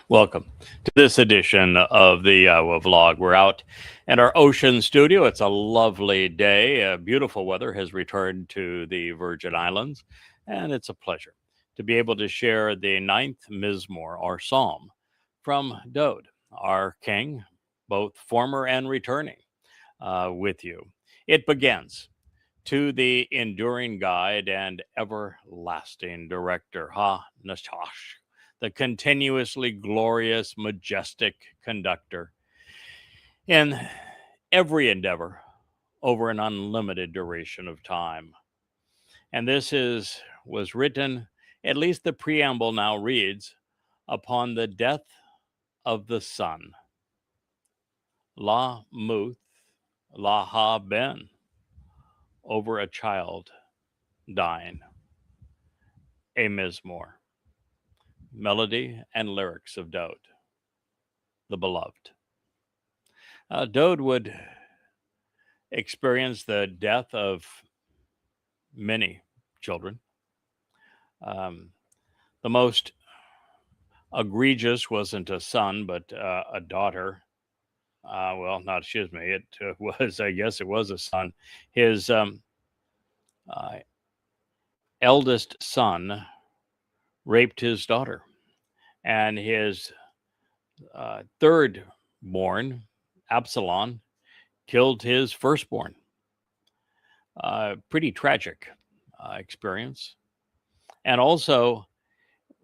Welcome to this edition of the Iowa Vlog. We're out at our ocean studio. It's a lovely day. Beautiful weather has returned to the Virgin Islands, and it's a pleasure to be able to share the ninth Mizmor, our psalm, from Dode, our king, both former and returning, with you. It begins to the enduring guide and everlasting director, Ha Nashash, the continuously glorious, majestic conductor in every endeavor over an unlimited duration of time. And this was written, at least the preamble now reads, upon the death of the son, La Muth La Ha Ben, over a child dying, a Mizmor. Melody and lyrics of Dode, the beloved. Dode would experience the death of many children. Um, the most egregious wasn't a son, but a daughter. Well, not excuse me. It was, I guess, it was a son. His uh, eldest son raped his daughter, and his third born, Absalom, killed his firstborn. Pretty tragic experience. And also,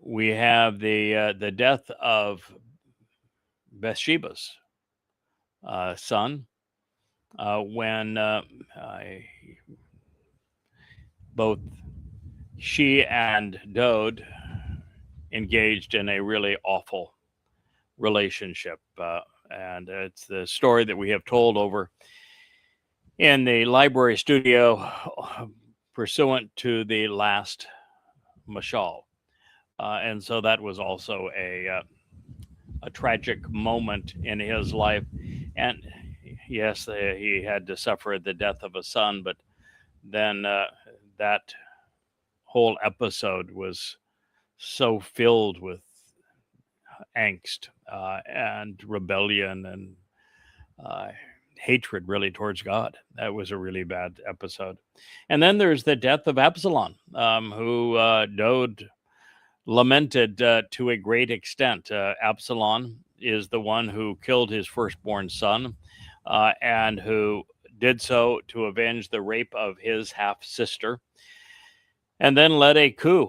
we have the death of Bathsheba's son when both she and Dode engaged in a really awful relationship. And it's the story that we have told over in the library studio pursuant to the last mashal. And so that was also a tragic moment in his life. And yes, he had to suffer the death of a son, but then that whole episode was so filled with angst and rebellion and hatred, really, towards God. That was a really bad episode. And then there's the death of Absalom, who Dode lamented to a great extent. Absalom is the one who killed his firstborn son and who did so to avenge the rape of his half sister, and then led a coup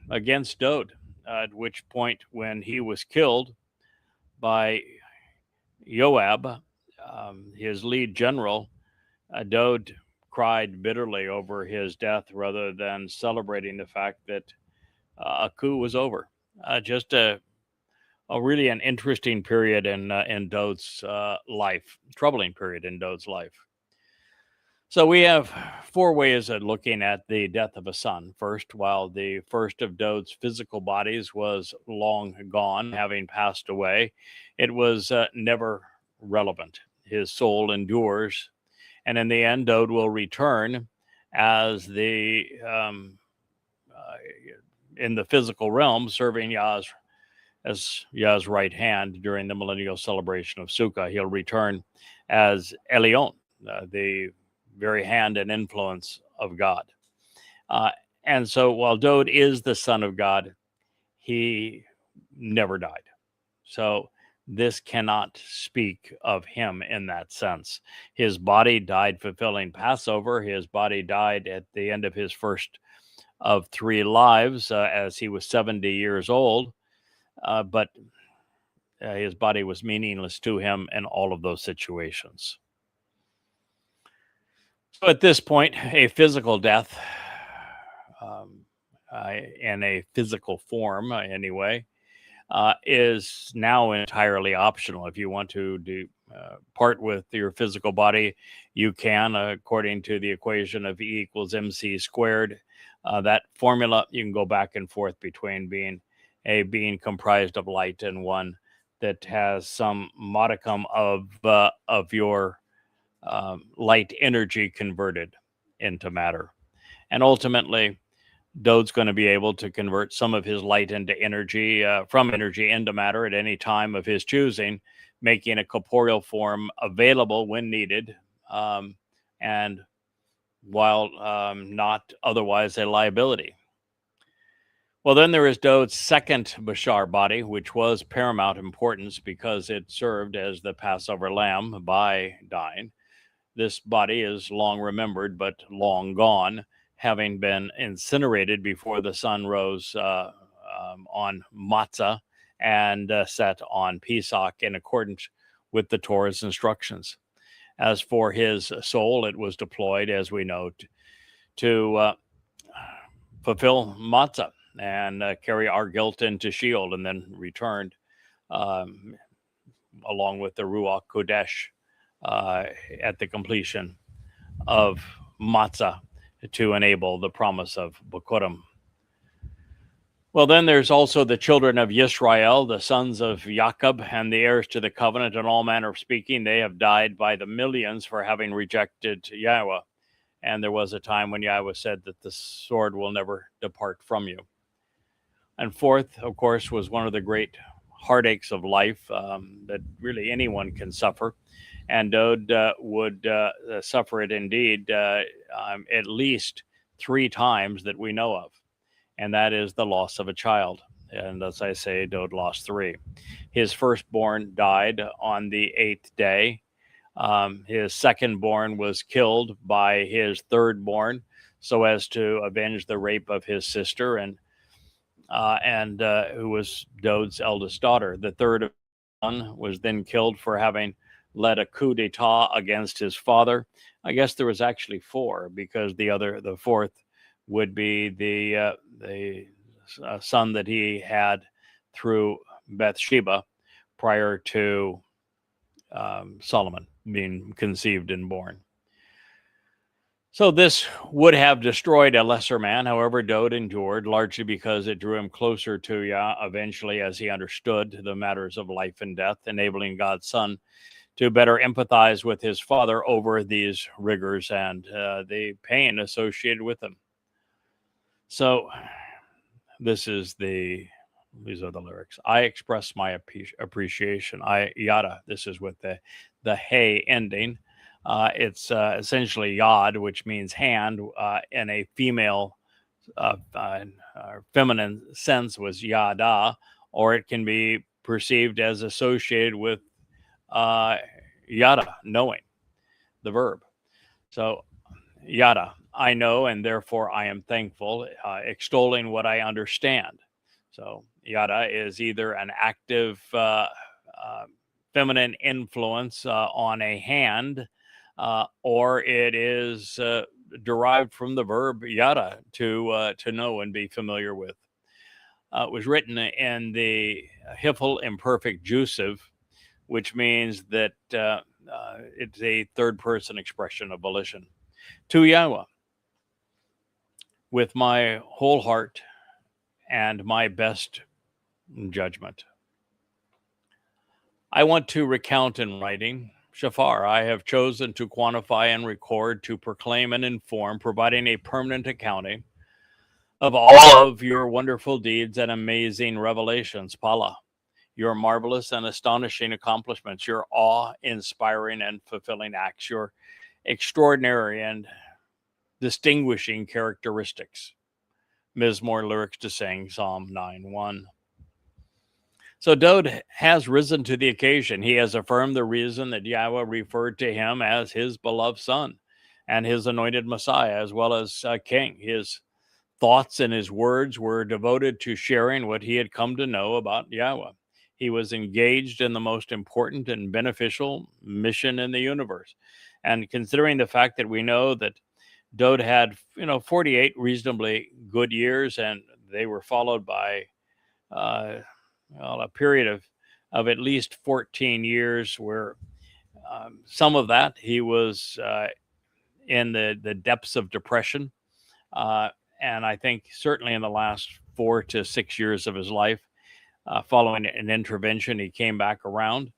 against Dode, at which point, when he was killed by Joab, his lead general, Dode cried bitterly over his death rather than celebrating the fact that a coup was over. Just a really an interesting period in Dode's life, troubling period in Dode's life. So we have four ways of looking at the death of a son. First, while the first of Dode's physical bodies was long gone, having passed away, it was never relevant. His soul endures, and in the end, Dode will return as the in the physical realm, serving Yah's as Yah's right hand during the millennial celebration of Sukkah. He'll return as Elion, the very hand and influence of God. Uh, and so while Dode is the son of God, he never died. So this cannot speak of him in that sense. His body died fulfilling Passover. His body died at the end of his first of three lives as he was 70 years old. But his body was meaningless to him in all of those situations. So at this point, a physical death, in a physical form anyway, is now entirely optional. If you want to part with your physical body, you can, according to the equation of E equals mc squared. That formula, you can go back and forth between being a being comprised of light and one that has some modicum of your light energy converted into matter. And ultimately, Dode's going to be able to convert some of his light into energy, from energy into matter at any time of his choosing, making a corporeal form available when needed, and while not otherwise a liability. Well, then there is Dode's second Bashar body, which was paramount importance because it served as the Passover lamb by dying. This body is long remembered, but long gone, having been incinerated before the sun rose on Matzah and set on Pesach in accordance with the Torah's instructions. As for his soul, it was deployed, as we know, to fulfill Matzah and carry our guilt into Sheol, and then returned along with the Ruach Kodesh at the completion of Matzah to enable the promise of Bikurim. Well, then there's also the children of Yisrael, the sons of Jacob, and the heirs to the covenant. In all manner of speaking, they have died by the millions for having rejected Yahweh. And there was a time when Yahweh said that the sword will never depart from you. And fourth, of course, was one of the great heartaches of life that really anyone can suffer. And Dode would suffer it indeed at least 3 times that we know of. And that is the loss of a child. And as I say, Dode lost 3. His firstborn died on the 8th day. His secondborn was killed by his thirdborn so as to avenge the rape of his sister, and who was Dode's eldest daughter. The third son was then killed for having led a coup d'etat against his father. I guess there was actually 4, because the fourth would be the son that he had through Bathsheba prior to Solomon being conceived and born. So this would have destroyed a lesser man. However, Dode endured, largely because it drew him closer to Yah eventually, as he understood the matters of life and death, enabling God's son to better empathize with his father over these rigors and the pain associated with them. So these are the lyrics. I express my appreciation. Yada. This is with the hey ending. It's essentially yod, which means hand, in a female, feminine sense was yada, or it can be perceived as associated with yada, knowing, the verb. So yada, I know, and therefore I am thankful, extolling what I understand. So yada is either an active feminine influence on a hand, or it is derived from the verb yada, to know and be familiar with. It was written in the Hiphil imperfect jussive, which means that it's a third-person expression of volition. To Yahweh, with my whole heart and my best judgment, I want to recount in writing, Shafar, I have chosen to quantify and record, to proclaim and inform, providing a permanent accounting of all of your wonderful deeds and amazing revelations, Pala, your marvelous and astonishing accomplishments, your awe-inspiring and fulfilling acts, your extraordinary and distinguishing characteristics. Mizmor lyrics to sing, Psalm 9:1. So Dode has risen to the occasion. He has affirmed the reason that Yahweh referred to him as his beloved son and his anointed Messiah, as well as king. His thoughts and his words were devoted to sharing what he had come to know about Yahweh. He was engaged in the most important and beneficial mission in the universe. And considering the fact that we know that Dode had, 48 reasonably good years, and they were followed by a period of at least 14 years where some of that he was in the depths of depression. And I think certainly in the last 4 to 6 years of his life, following an intervention, he came back around.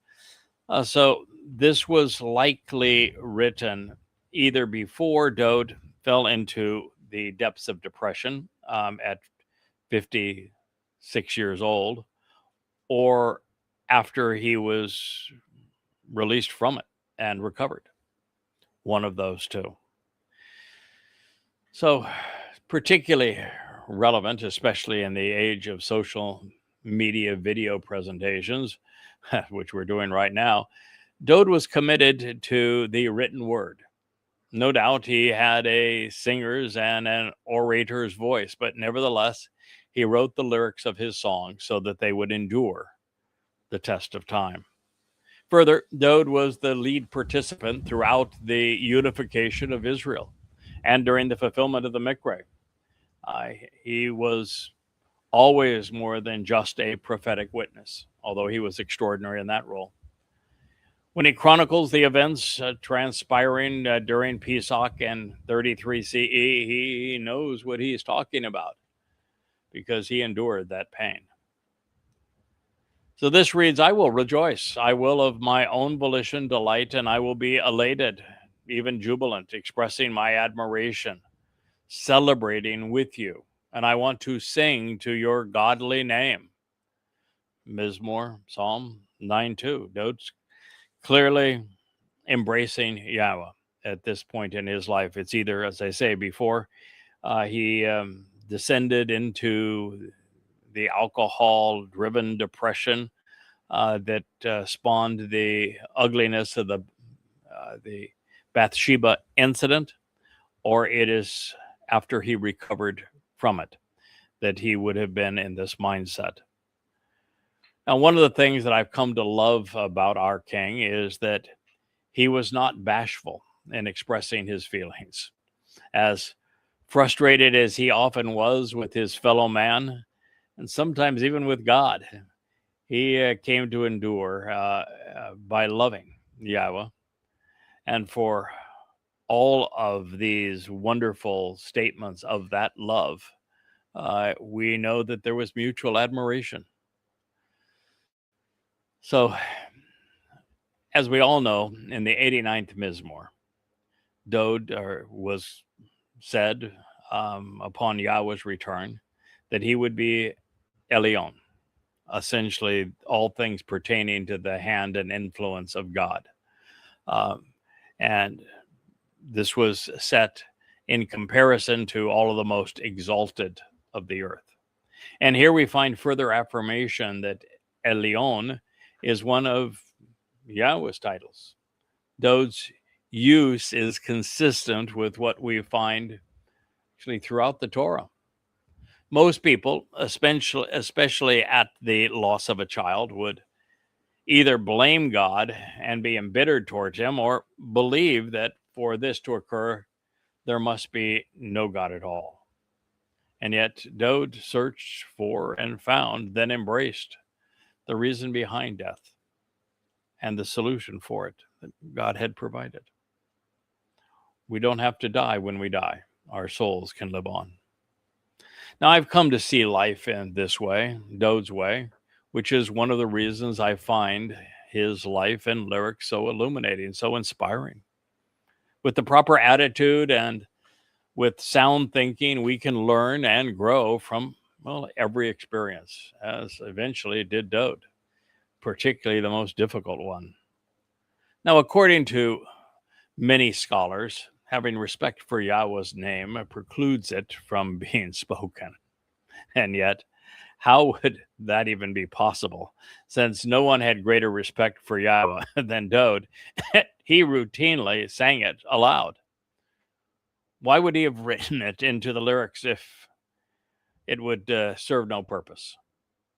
So this was likely written either before Dode fell into the depths of depression, at 56 years old, or after he was released from it and recovered. One of those two. So, particularly relevant, especially in the age of social media video presentations, which we're doing right now, Dode was committed to the written word. No doubt he had a singer's and an orator's voice, but nevertheless, he wrote the lyrics of his songs so that they would endure the test of time. Further, Dode was the lead participant throughout the unification of Israel and during the fulfillment of the Mikra. He was always more than just a prophetic witness, although he was extraordinary in that role. When he chronicles the events transpiring during Pesach and 33 CE, he knows what he's talking about because he endured that pain. So this reads, I will rejoice. I will of my own volition delight, and I will be elated, even jubilant, expressing my admiration, celebrating with you. And I want to sing to your godly name. Mizmor, Psalm 9:2. Dode's clearly embracing Yahweh at this point in his life. It's either, as I say before, he descended into the alcohol-driven depression that spawned the ugliness of the Bathsheba incident, or it is after he recovered from it that he would have been in this mindset. Now, one of the things that I've come to love about our king is that he was not bashful in expressing his feelings. As frustrated as he often was with his fellow man, and sometimes even with God, he came to endure by loving Yahweh. And for all of these wonderful statements of that love, we know that there was mutual admiration. So, as we all know, in the 89th Mizmor, Dode was said upon Yahweh's return that he would be Elyon, essentially all things pertaining to the hand and influence of God. And this was set in comparison to all of the most exalted of the earth. And here we find further affirmation that Elyon is one of Yahweh's titles. Dode's use is consistent with what we find actually throughout the Torah. Most people, especially at the loss of a child, would either blame God and be embittered towards him, or believe that for this to occur, there must be no God at all. And yet Dode searched for and found, then embraced the reason behind death and the solution for it that God had provided. We don't have to die when we die. Our souls can live on. Now, I've come to see life in this way, Dode's way, which is one of the reasons I find his life and lyrics so illuminating, so inspiring. With the proper attitude and with sound thinking, we can learn and grow from, well, every experience, as eventually did Dode, particularly the most difficult one. Now, according to many scholars, having respect for Yahweh's name precludes it from being spoken. And yet, how would that even be possible? Since no one had greater respect for Yahweh than Dode, he routinely sang it aloud. Why would he have written it into the lyrics if it would serve no purpose?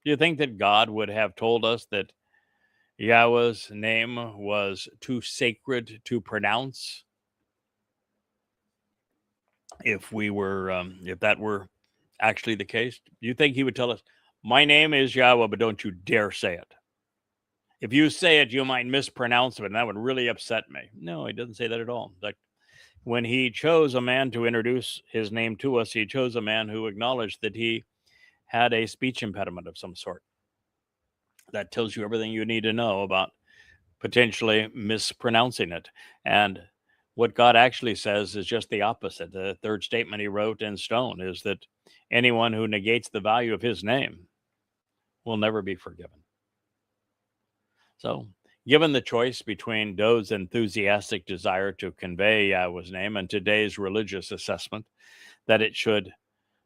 Do you think that God would have told us that Yahweh's name was too sacred to pronounce? If that were actually the case, do you think he would tell us, my name is Yahweh, but don't you dare say it? If you say it, you might mispronounce it, and that would really upset me. No, he doesn't say that at all. Like, when he chose a man to introduce his name to us, he chose a man who acknowledged that he had a speech impediment of some sort. That tells you everything you need to know about potentially mispronouncing it. And What God actually says is just the opposite. The third statement he wrote in stone is that anyone who negates the value of his name will never be forgiven. So, given the choice between Dode's enthusiastic desire to convey Yahweh's name and today's religious assessment that it should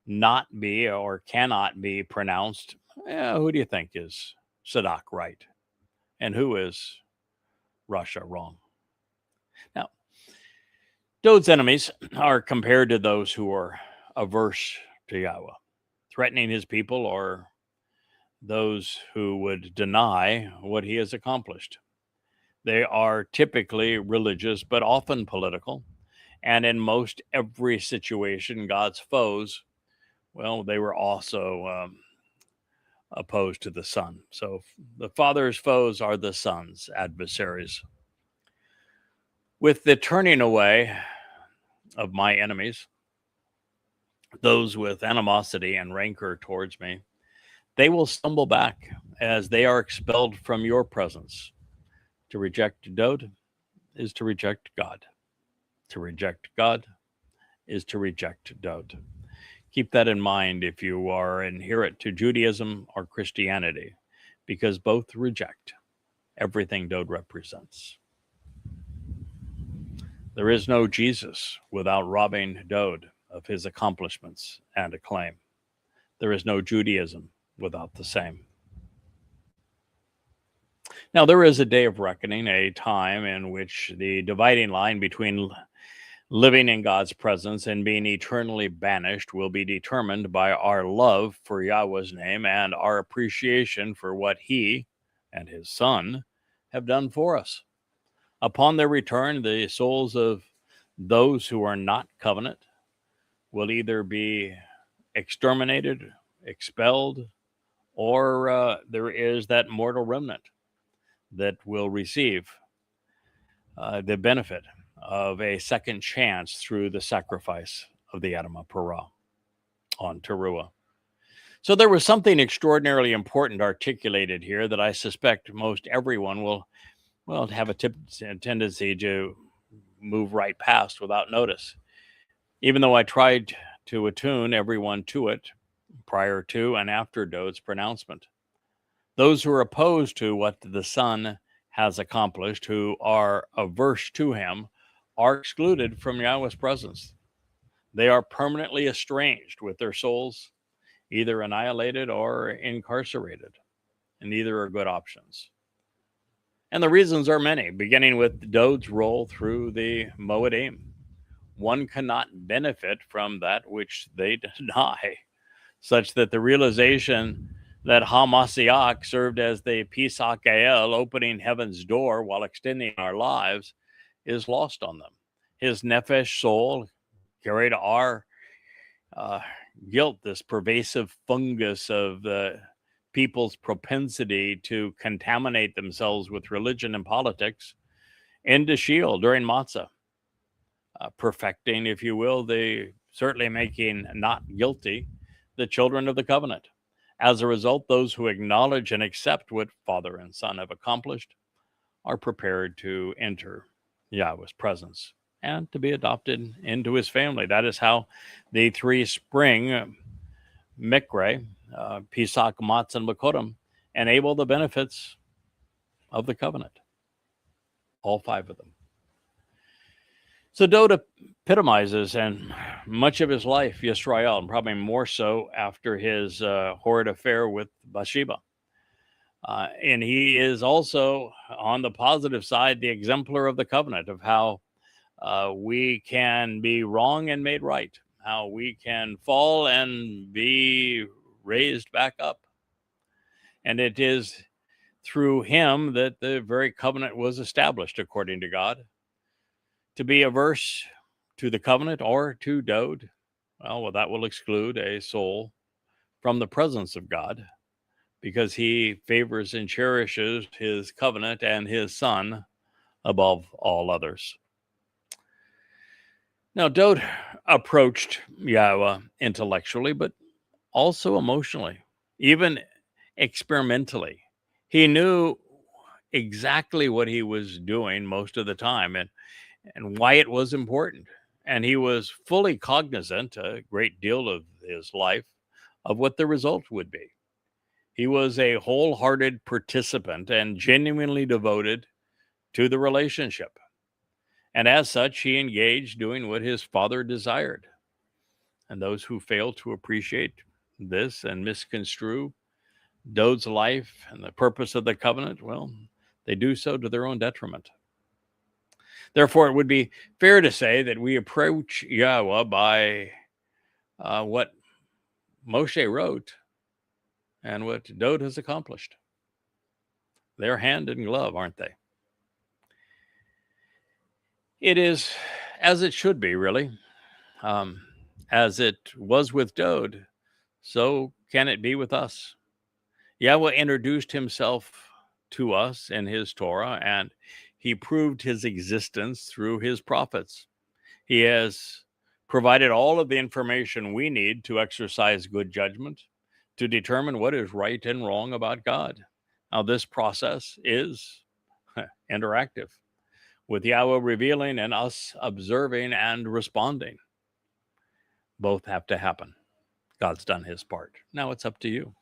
not be or cannot be pronounced, who do you think is Sadak right? And who is Russia wrong? Now, Dode's enemies are compared to those who are averse to Yahweh, threatening his people, or those who would deny what he has accomplished. They are typically religious, but often political. And in most every situation, God's foes, well, they were also opposed to the Son. So the Father's foes are the Son's adversaries. With the turning away of my enemies, those with animosity and rancor towards me, they will stumble back as they are expelled from your presence. To reject Dode is to reject God. To reject God is to reject Dode. Keep that in mind if you are adherent to Judaism or Christianity, because both reject everything Dode represents. There is no Jesus without robbing Dode of his accomplishments and acclaim. There is no Judaism without the same. Now, there is a day of reckoning, a time in which the dividing line between living in God's presence and being eternally banished will be determined by our love for Yahweh's name and our appreciation for what he and his Son have done for us. Upon their return, the souls of those who are not covenant will either be exterminated, expelled, or there is that mortal remnant that will receive the benefit of a second chance through the sacrifice of the Adamah Parah on Teruah. So there was something extraordinarily important articulated here that I suspect most everyone will have a tendency to move right past without notice. Even though I tried to attune everyone to it prior to and after Dode's pronouncement. Those who are opposed to what the Son has accomplished, who are averse to him, are excluded from Yahweh's presence. They are permanently estranged with their souls, either annihilated or incarcerated, and neither are good options. And the reasons are many, beginning with Dode's role through the Moedim. One cannot benefit from that which they deny, such that the realization that HaMashiach served as the Pesach El, opening heaven's door while extending our lives, is lost on them. His nephesh soul carried our guilt, this pervasive fungus of the people's propensity to contaminate themselves with religion and politics, into Sheol during Matzah, perfecting, if you will, certainly making not guilty the children of the covenant. As a result, those who acknowledge and accept what Father and Son have accomplished are prepared to enter Yahweh's presence and to be adopted into his family. That is how the three spring Mikre, Pesach, Matzah, and Bakodim enable the benefits of the covenant. All five of them. So Dode epitomizes, and much of his life, Yisrael, and probably more so after his horrid affair with Bathsheba. And he is also, on the positive side, the exemplar of the covenant, of how we can be wrong and made right, how we can fall and be raised back up. And it is through him that the very covenant was established, according to God. To be averse to the covenant or to Dode, well, that will exclude a soul from the presence of God, because he favors and cherishes his covenant and his Son above all others. Now, Dode approached Yahweh intellectually, but also emotionally, even experimentally. He knew exactly what he was doing most of the time. and why it was important. And he was fully cognizant, a great deal of his life, of what the result would be. He was a wholehearted participant and genuinely devoted to the relationship. And as such, he engaged doing what his father desired. And those who fail to appreciate this and misconstrue Dode's life and the purpose of the covenant, well, they do so to their own detriment. Therefore, it would be fair to say that we approach Yahweh by what Moshe wrote and what Dode has accomplished. They're hand in glove, aren't they? It is as it should be, really. As it was with Dode, so can it be with us. Yahweh introduced himself to us in his Torah, and he proved his existence through his prophets. He has provided all of the information we need to exercise good judgment, to determine what is right and wrong about God. Now, this process is interactive, with Yahweh revealing and us observing and responding. Both have to happen. God's done his part. Now it's up to you.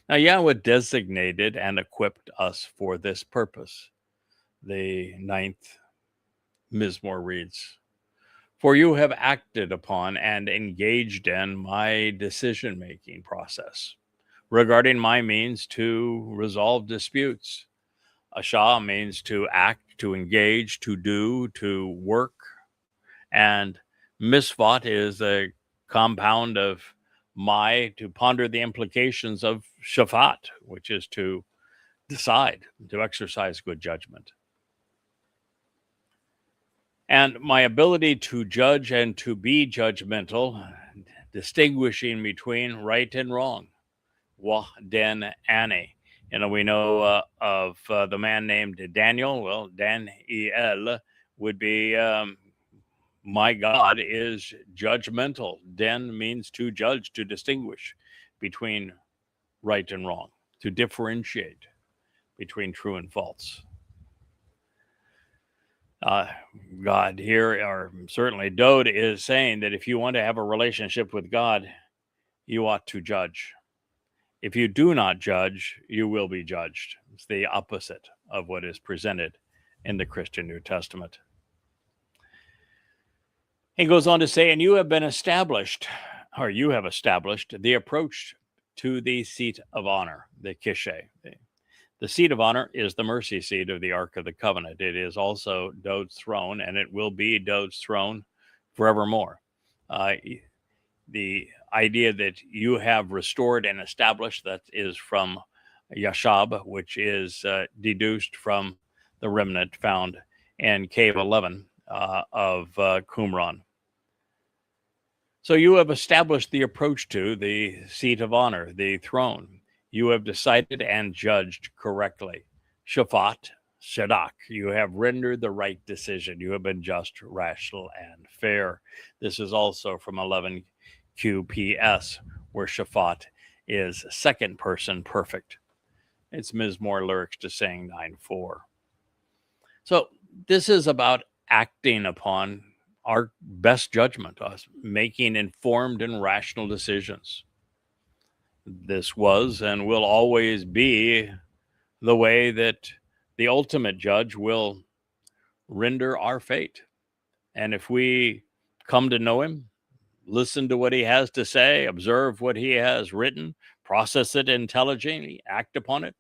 Now, Yahweh designated and equipped us for this purpose. The 9th Mizmor reads, "For you have acted upon and engaged in my decision-making process regarding my means to resolve disputes." Ashah means to act, to engage, to do, to work. And misvot is a compound of my, to ponder the implications of shafat, which is to decide, to exercise good judgment. And my ability to judge and to be judgmental, distinguishing between right and wrong. Wah, den, ane. We know of the man named Daniel. Well, Daniel would be, my God is judgmental. Den means to judge, to distinguish between right and wrong, to differentiate between true and false. God here, or certainly Dode, is saying that if you want to have a relationship with God, you ought to judge. If you do not judge, you will be judged. It's the opposite of what is presented in the Christian New Testament. He goes on to say, and you have established the approach to the seat of honor, the Kishe. The seat of honor is the mercy seat of the Ark of the Covenant. It is also Dode's throne, and it will be Dode's throne forevermore. The idea that you have restored and established, that is from Yashab, which is deduced from the remnant found in Cave 11 of Qumran. So you have established the approach to the seat of honor, the throne. You have decided and judged correctly. Shafat, Shadak, you have rendered the right decision. You have been just, rational, and fair. This is also from 11 QPS, where Shafat is second person perfect. It's Mizmor lyrics to saying 9:4. So this is about acting upon our best judgment, us making informed and rational decisions. This was and will always be the way that the ultimate judge will render our fate. And if we come to know him, listen to what he has to say, observe what he has written, process it intelligently, act upon it,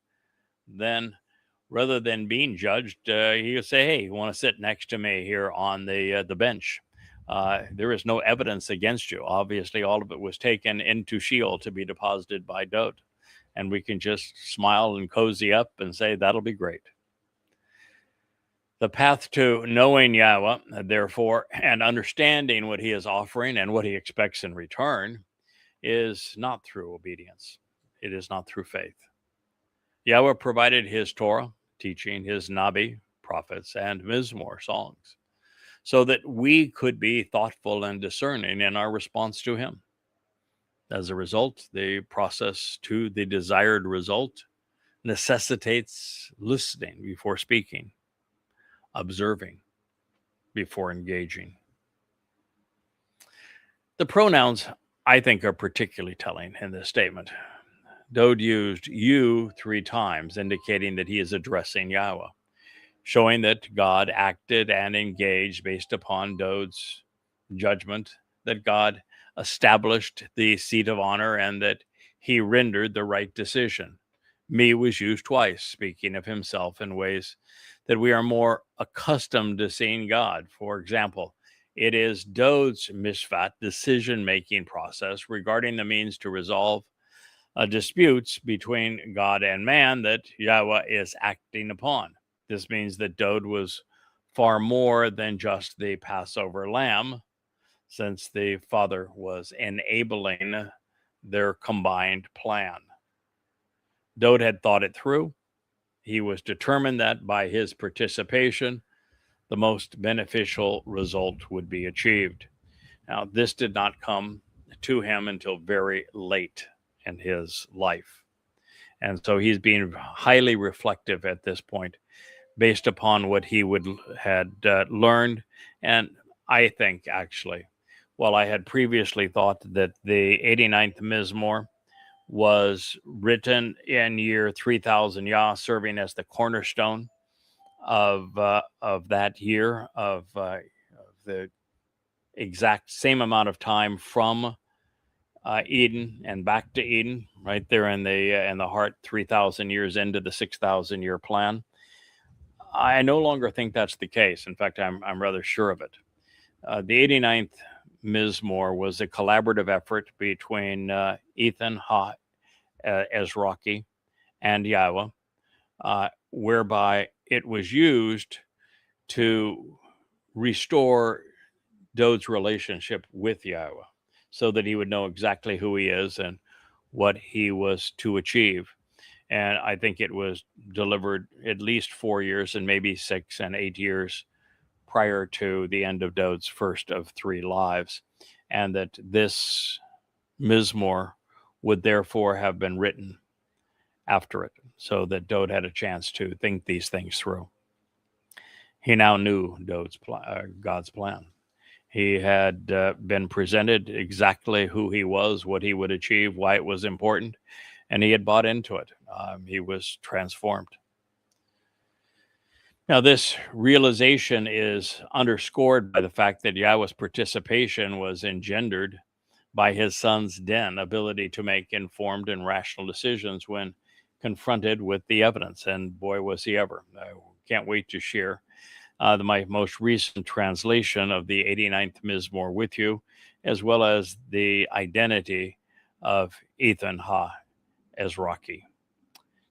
then rather than being judged, he'll say, hey, you want to sit next to me here on the bench? There is no evidence against you. Obviously, all of it was taken into Sheol to be deposited by Dode. And we can just smile and cozy up and say, that'll be great. The path to knowing Yahweh, therefore, and understanding what he is offering and what he expects in return is not through obedience. It is not through faith. Yahweh provided his Torah, teaching, his Nabi, prophets, and Mizmor, songs, so that we could be thoughtful and discerning in our response to him. As a result, the process to the desired result necessitates listening before speaking, observing, before engaging. The pronouns, I think, are particularly telling in this statement. Dode used you 3 times, indicating that he is addressing Yahweh, showing that God acted and engaged based upon Dode's judgment, that God established the seat of honor, and that he rendered the right decision. Me was used twice, speaking of himself in ways that we are more accustomed to seeing God. For example, it is Dode's mishpat decision-making process regarding the means to resolve disputes between God and man that Yahweh is acting upon. This means that Dode was far more than just the Passover lamb, since the Father was enabling their combined plan. Dode had thought it through. He was determined that by his participation, the most beneficial result would be achieved. Now, this did not come to him until very late in his life. And so he's being highly reflective at this point based upon what he had learned. And I think, actually, while I had previously thought that the 89th Mizmor was written in year 3000 Yah, serving as the cornerstone of that year, of the exact same amount of time from Eden and back to Eden, right there in the heart, 3,000 years into the 6,000 year plan. I no longer think that's the case. In fact, I'm rather sure of it. The 89th Mizmor was a collaborative effort between Ethan Ha Ezraki and Yahweh, whereby it was used to restore Dode's relationship with Yahweh, so that he would know exactly who he is and what he was to achieve. And I think it was delivered at least 4 years and maybe 6 and 8 years prior to the end of Dode's first of 3 lives. And that this Mizmor would therefore have been written after it, so that Dode had a chance to think these things through. He now knew God's plan. He had been presented exactly who he was, what he would achieve, why it was important, and he had bought into it. He was transformed. Now, this realization is underscored by the fact that Yahweh's participation was engendered by his son's den ability to make informed and rational decisions when confronted with the evidence. And boy, was he ever. I can't wait to share my most recent translation of the 89th Mizmor with you, as well as the identity of Ethan Ha Ezraki.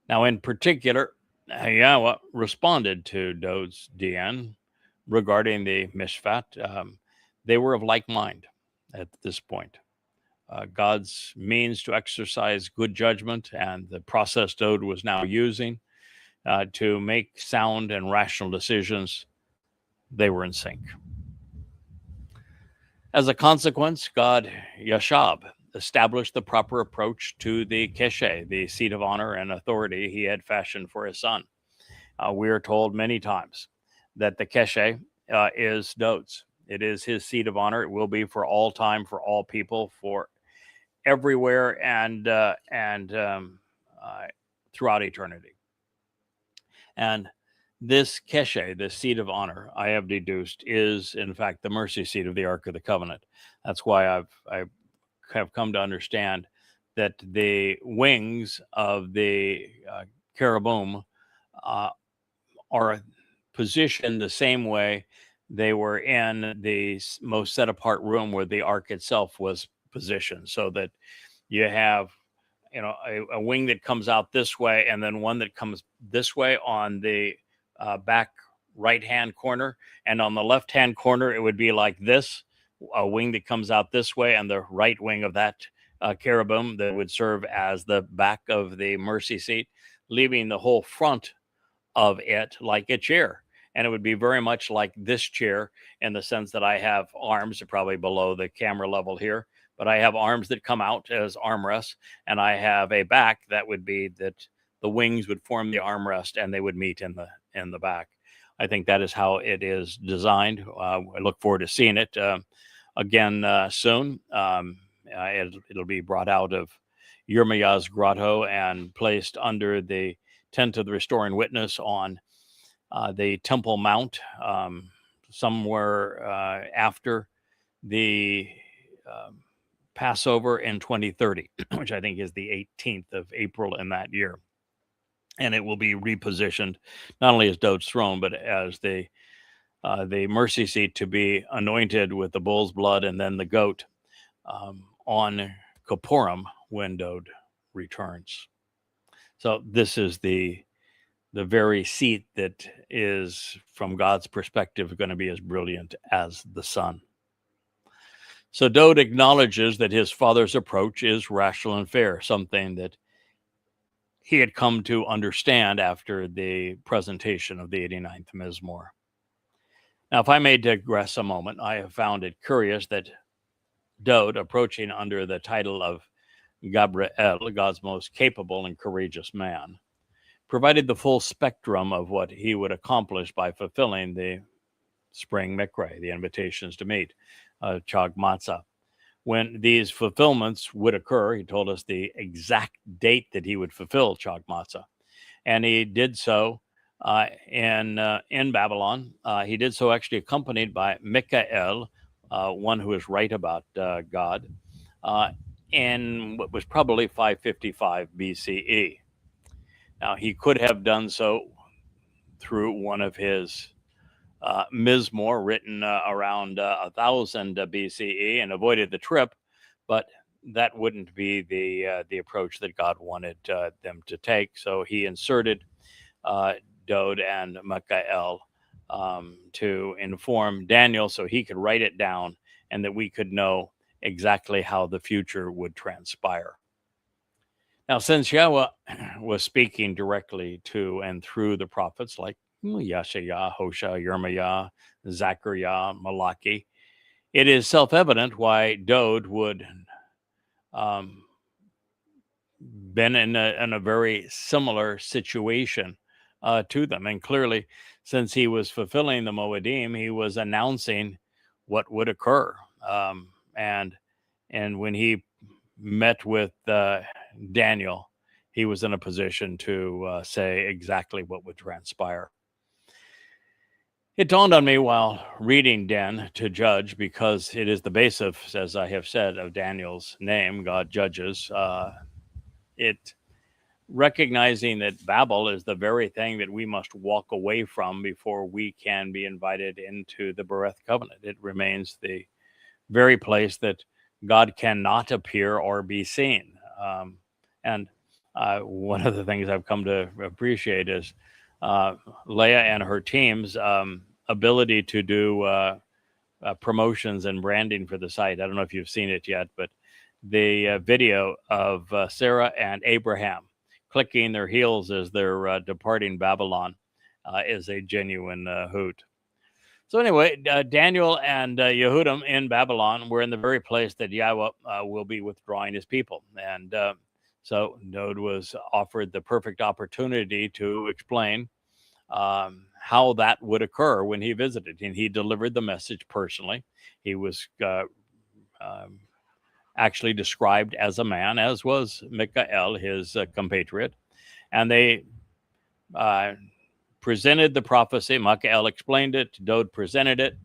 Now, in particular, Yahweh responded to Dode's Dian regarding the Mishpat. They were of like mind at this point. God's means to exercise good judgment and the process Dode was now using to make sound and rational decisions, they were in sync. As a consequence, God Yashab established the proper approach to the Keshe, the seat of honor and authority he had fashioned for his son. We are told many times that the Keshe is Dode's. It is his seat of honor. It will be for all time, for all people, for everywhere, and throughout eternity. And this Keshe, this seat of honor, I have deduced, is in fact the mercy seat of the Ark of the Covenant. That's why I have come to understand that the wings of the cherubim are positioned the same way they were in the most set apart room where the Ark itself was positioned, so that you have a wing that comes out this way and then one that comes this way on the back right hand corner, and on the left hand corner it would be like this, a wing that comes out this way, and the right wing of that cherubim that would serve as the back of the mercy seat, leaving the whole front of it like a chair. And it would be very much like this chair in the sense that I have arms, probably below the camera level here, but I have arms that come out as armrests, and I have a back that would be that the wings would form the armrest and they would meet in the back. I think that is how it is designed. I look forward to seeing it again soon. It'll be brought out of Yirmiya's grotto and placed under the tent of the restoring witness on the Temple Mount somewhere after the Passover in 2030, which I think is the 18th of April in that year. And it will be repositioned not only as Dode's throne, but as the mercy seat to be anointed with the bull's blood and then the goat on Kippurim when Dode returns. So this is the very seat that is, from God's perspective, going to be as brilliant as the sun. So Dode acknowledges that his father's approach is rational and fair, something that he had come to understand after the presentation of the 89th Mizmor. Now, if I may digress a moment, I have found it curious that Dode, approaching under the title of Gabriel, God's most capable and courageous man, provided the full spectrum of what he would accomplish by fulfilling the spring mikre, the invitations to meet, Chag Matzah. When these fulfillments would occur, he told us the exact date that he would fulfill Chag Matzah. And he did so in Babylon. He did so actually accompanied by Michael, one who is right about God, in what was probably 555 BCE. Now, he could have done so through one of his Mizmor written around 1000 BCE and avoided the trip, but that wouldn't be the approach that God wanted them to take. So he inserted Dode and Michael to inform Daniel so he could write it down and that we could know exactly how the future would transpire. Now, since Yahweh was speaking directly to and through the prophets like Yeshaya, Hosea, Yirmiah, Zechariah, Malachi, it is self-evident why Dode would been in a very similar situation to them. And clearly, since he was fulfilling the Moedim, he was announcing what would occur. And when he met with Daniel, he was in a position to say exactly what would transpire. It dawned on me while reading Den to Judge, because it is the basis, as I have said, of Daniel's name, God judges. It recognizing that Babel is the very thing that we must walk away from before we can be invited into the Bereth covenant. It remains the very place that God cannot appear or be seen. And one of the things I've come to appreciate is Leah and her team's ability to do promotions and branding for the site. I don't know if you've seen it yet, but the video of Sarah and Abraham clicking their heels as they're departing Babylon is a genuine hoot. So anyway, Daniel and Yehudim in Babylon were in the very place that Yahweh will be withdrawing his people. And so Dode was offered the perfect opportunity to explain how that would occur when he visited. And he delivered the message personally. He was actually described as a man, as was Michael, his compatriot. And they presented the prophecy. Michael explained it. Dode presented it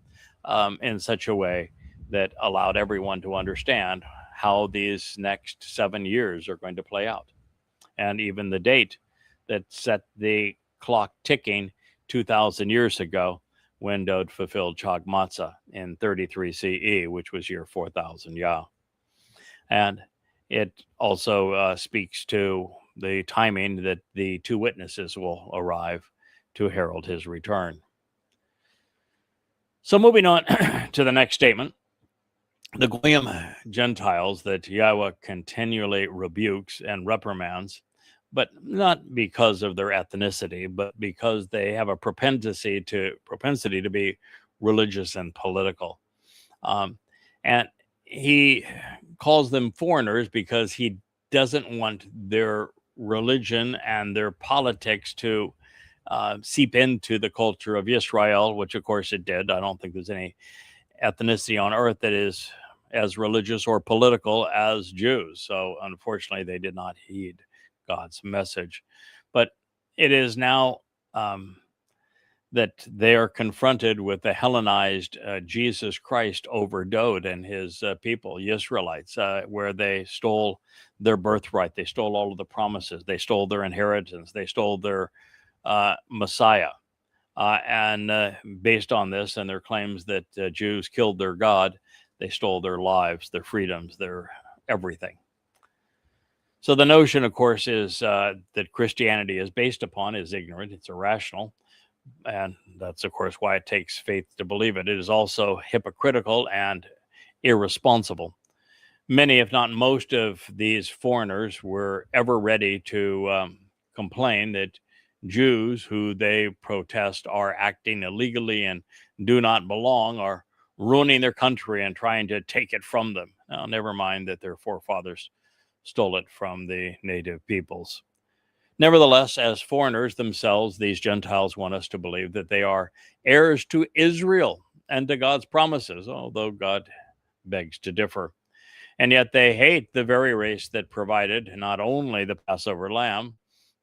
in such a way that allowed everyone to understand how these next 7 years are going to play out. And even the date that set the clock ticking 2,000 years ago when Dode fulfilled Chag Matzah in 33 CE, which was year 4000 Yah. And it also speaks to the timing that the two witnesses will arrive to herald his return. So moving on to the next statement, the Goyim Gentiles that Yahweh continually rebukes and reprimands, but not because of their ethnicity, but because they have a propensity to be religious and political. And he calls them foreigners because he doesn't want their religion and their politics to seep into the culture of Israel, which of course it did. I don't think there's any ethnicity on earth that is as religious or political as Jews. So unfortunately, they did not heed God's message. But it is now that they are confronted with the Hellenized Jesus Christ over Dowd and his people, the Israelites, where they stole their birthright. They stole all of the promises. They stole their inheritance. They stole their Messiah. And based on this and their claims that Jews killed their God, they stole their lives, their freedoms, their everything. So the notion, of course, is that Christianity is based upon is ignorant. It's irrational. And that's, of course, why it takes faith to believe it. It is also hypocritical and irresponsible. Many, if not most, of these foreigners were ever ready to complain that Jews, who they protest are acting illegally and do not belong, are ruining their country and trying to take it from them. Now, never mind that their forefathers stole it from the native peoples. Nevertheless, as foreigners themselves, these Gentiles want us to believe that they are heirs to Israel and to God's promises, although God begs to differ. And yet they hate the very race that provided not only the Passover lamb,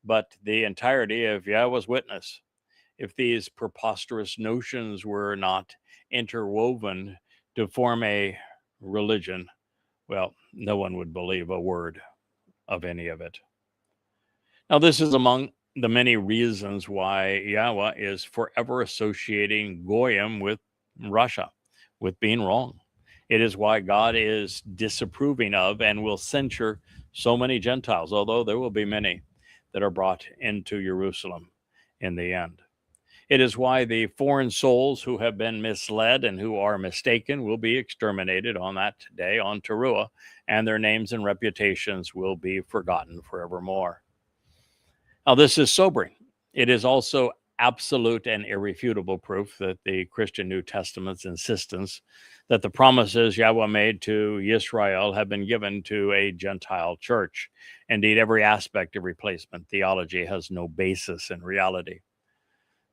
but the entirety of Yahweh's witness. If these preposterous notions were not interwoven to form a religion, well, no one would believe a word of any of it. Now, this is among the many reasons why Yahweh is forever associating Goyim with Russia, with being wrong. It is why God is disapproving of and will censure so many Gentiles, although there will be many that are brought into Jerusalem in the end. It is why the foreign souls who have been misled and who are mistaken will be exterminated on that day on Teruah, and their names and reputations will be forgotten forevermore. Now, this is sobering. It is also absolute and irrefutable proof that the Christian New Testament's insistence that the promises Yahweh made to Israel have been given to a Gentile church. Indeed, every aspect of replacement theology has no basis in reality.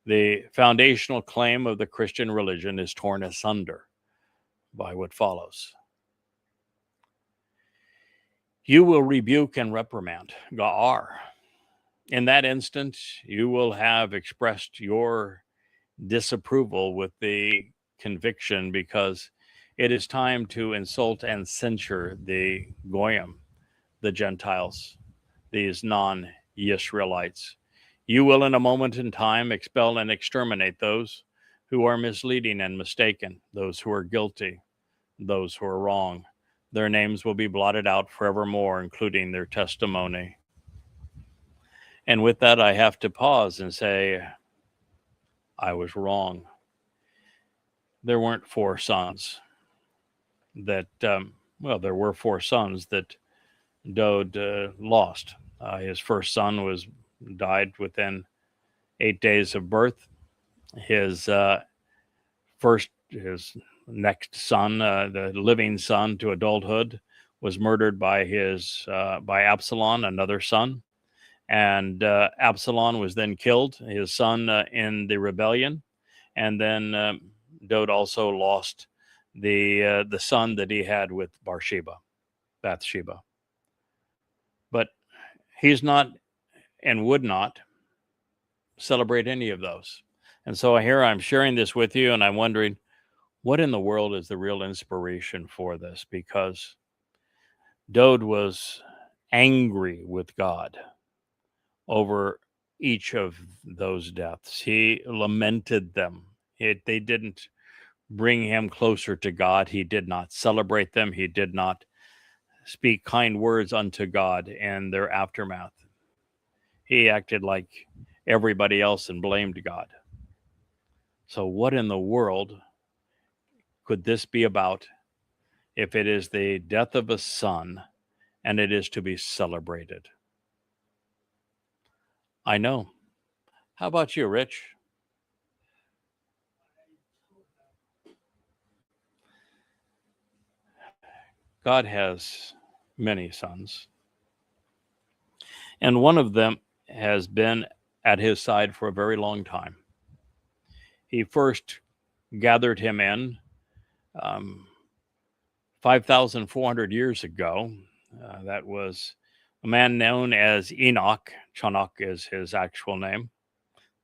The foundational claim of the Christian religion is torn asunder by what follows. You will rebuke and reprimand, Ga'ar. In that instant, you will have expressed your disapproval with the conviction because it is time to insult and censure the Goyim, the Gentiles, these non-Israelites. You will in a moment in time expel and exterminate those who are misleading and mistaken, those who are guilty, those who are wrong. Their names will be blotted out forevermore, including their testimony. And with that, I have to pause and say, I was wrong. There weren't four sons that, there were four sons that Dowd lost. His first son died within 8 days of birth. His next son, the living son to adulthood, was murdered by Absalom, another son. And Absalom was then killed, his son in the rebellion. And then Dowd also lost the son that he had with Bathsheba. But he's not and would not celebrate any of those. And so here I'm sharing this with you, and I'm wondering, what in the world is the real inspiration for this? Because Dowd was angry with God over each of those deaths. He lamented them. They didn't bring him closer to God. He did not celebrate them. He did not speak kind words unto God in their aftermath. He acted like everybody else and blamed God. So what in the world could this be about if it is the death of a son and it is to be celebrated? I know. How about you, Rich? God has many sons, and one of them has been at his side for a very long time. He first gathered him in 5,400 years ago. That was a man known as Enoch. Chanakh is his actual name.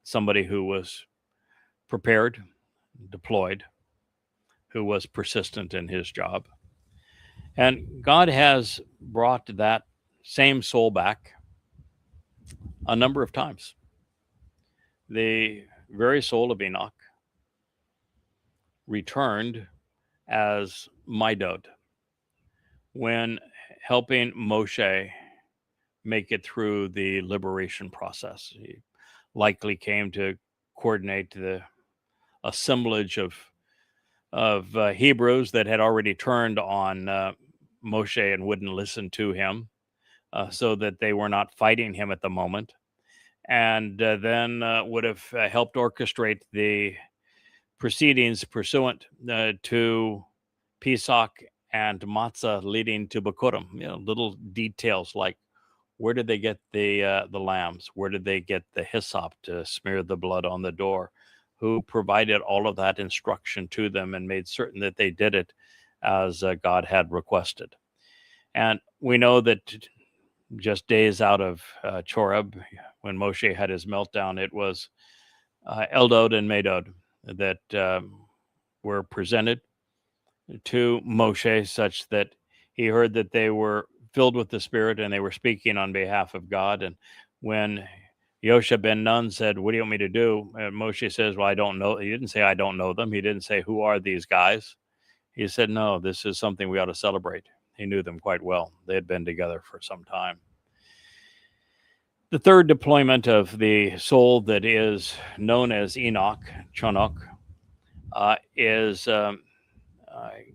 Somebody who was prepared, deployed, who was persistent in his job. And God has brought that same soul back a number of times. The very soul of Enoch returned as Midod when helping Moshe make it through the liberation process. He likely came to coordinate the assemblage of Hebrews that had already turned on Moshe and wouldn't listen to him, so that they were not fighting him at the moment, and then would have helped orchestrate the proceedings pursuant to Pesach and Matzah leading to Bikurim. Little details like where did they get the lambs? Where did they get the hyssop to smear the blood on the door? Who provided all of that instruction to them and made certain that they did it as God had requested? And we know that just days out of Choreb, when Moshe had his meltdown, it was Eldad and Medad that were presented to Moshe, such that he heard that they were filled with the Spirit and they were speaking on behalf of God. And when Yosha ben Nun said, "What do you want me to do?" And Moshe says, "Well, I don't know." He didn't say, "I don't know them." He didn't say, "Who are these guys?" He said, "No, this is something we ought to celebrate." He knew them quite well. They had been together for some time. The third deployment of the soul that is known as Enoch, Chanakh, is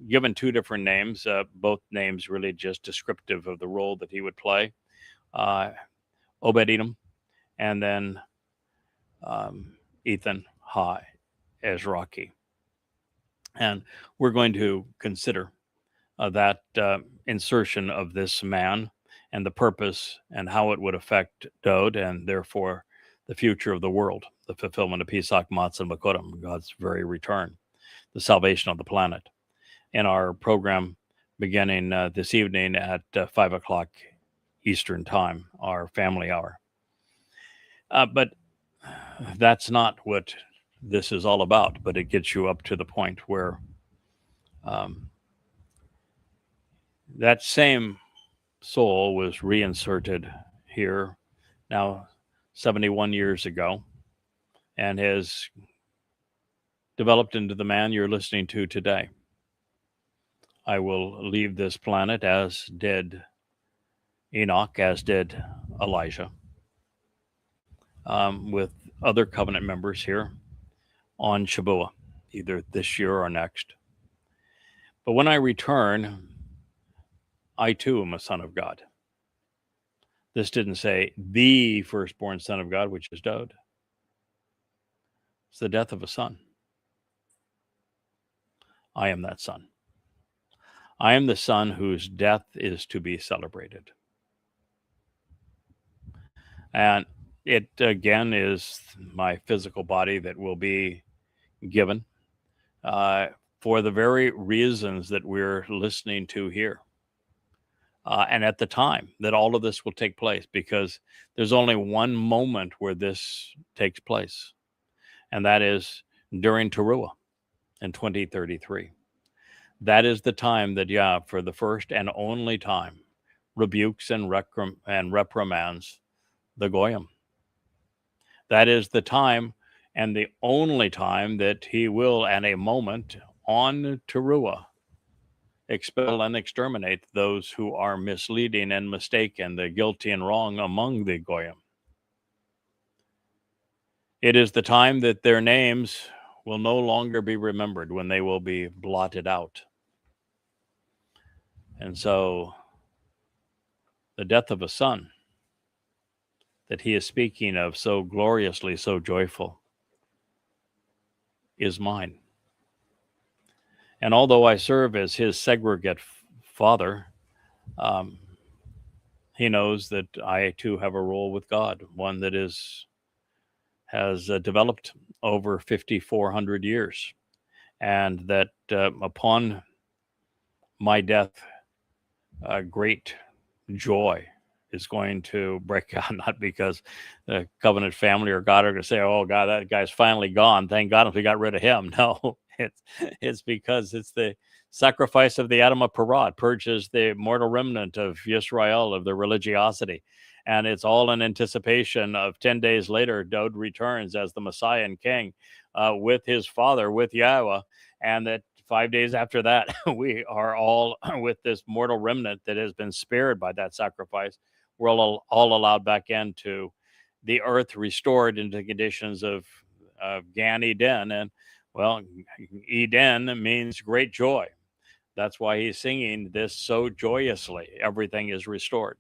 given two different names, both names really just descriptive of the role that he would play. Obed-Edom, and then Ethan Ha-Ezraki. And we're going to consider that insertion of this man and the purpose and how it would affect Dowd and therefore the future of the world, the fulfillment of Pesach, Matzah, and Bikurim, God's very return, the salvation of the planet, in our program beginning this evening at 5 o'clock Eastern Time, our family hour. But that's not what this is all about, but it gets you up to the point where that same soul was reinserted here now 71 years ago and has developed into the man you're listening to today. I will leave this planet, as did Enoch, as did Elijah, with other covenant members here on Shabuah, either this year or next. But when I return, I too am a son of God. This didn't say the firstborn son of God, which is Dowd. It's the death of a son. I am that son. I am the son whose death is to be celebrated. And it, again, is my physical body that will be given for the very reasons that we're listening to here. And at the time that all of this will take place, because there's only one moment where this takes place, and that is during Teruah in 2033. That is the time that Yah, for the first and only time, rebukes and reprimands the Goyim. That is the time and the only time that he will, at a moment on Teruah, expel and exterminate those who are misleading and mistaken, the guilty and wrong among the Goyim. It is the time that their names will no longer be remembered, when they will be blotted out. And so the death of a son that he is speaking of so gloriously, so joyful, is mine. And although I serve as his segregate father, he knows that I too have a role with God, one that is has developed over 5,400 years, and that upon my death, great joy is going to break out, not because the covenant family or God are going to say, "Oh God, that guy's finally gone. Thank God we got rid of him." No, it's because it's the sacrifice of the Adam of Parad purges the mortal remnant of Yisrael of the religiosity, and it's all in anticipation of 10 days later, Dowd returns as the Messiah and King with his father, with Yahweh, and that 5 days after that, we are all with this mortal remnant that has been spared by that sacrifice. We're all allowed back into the earth, restored into conditions of Gan Eden. And well, Eden means great joy. That's why he's singing this so joyously. Everything is restored.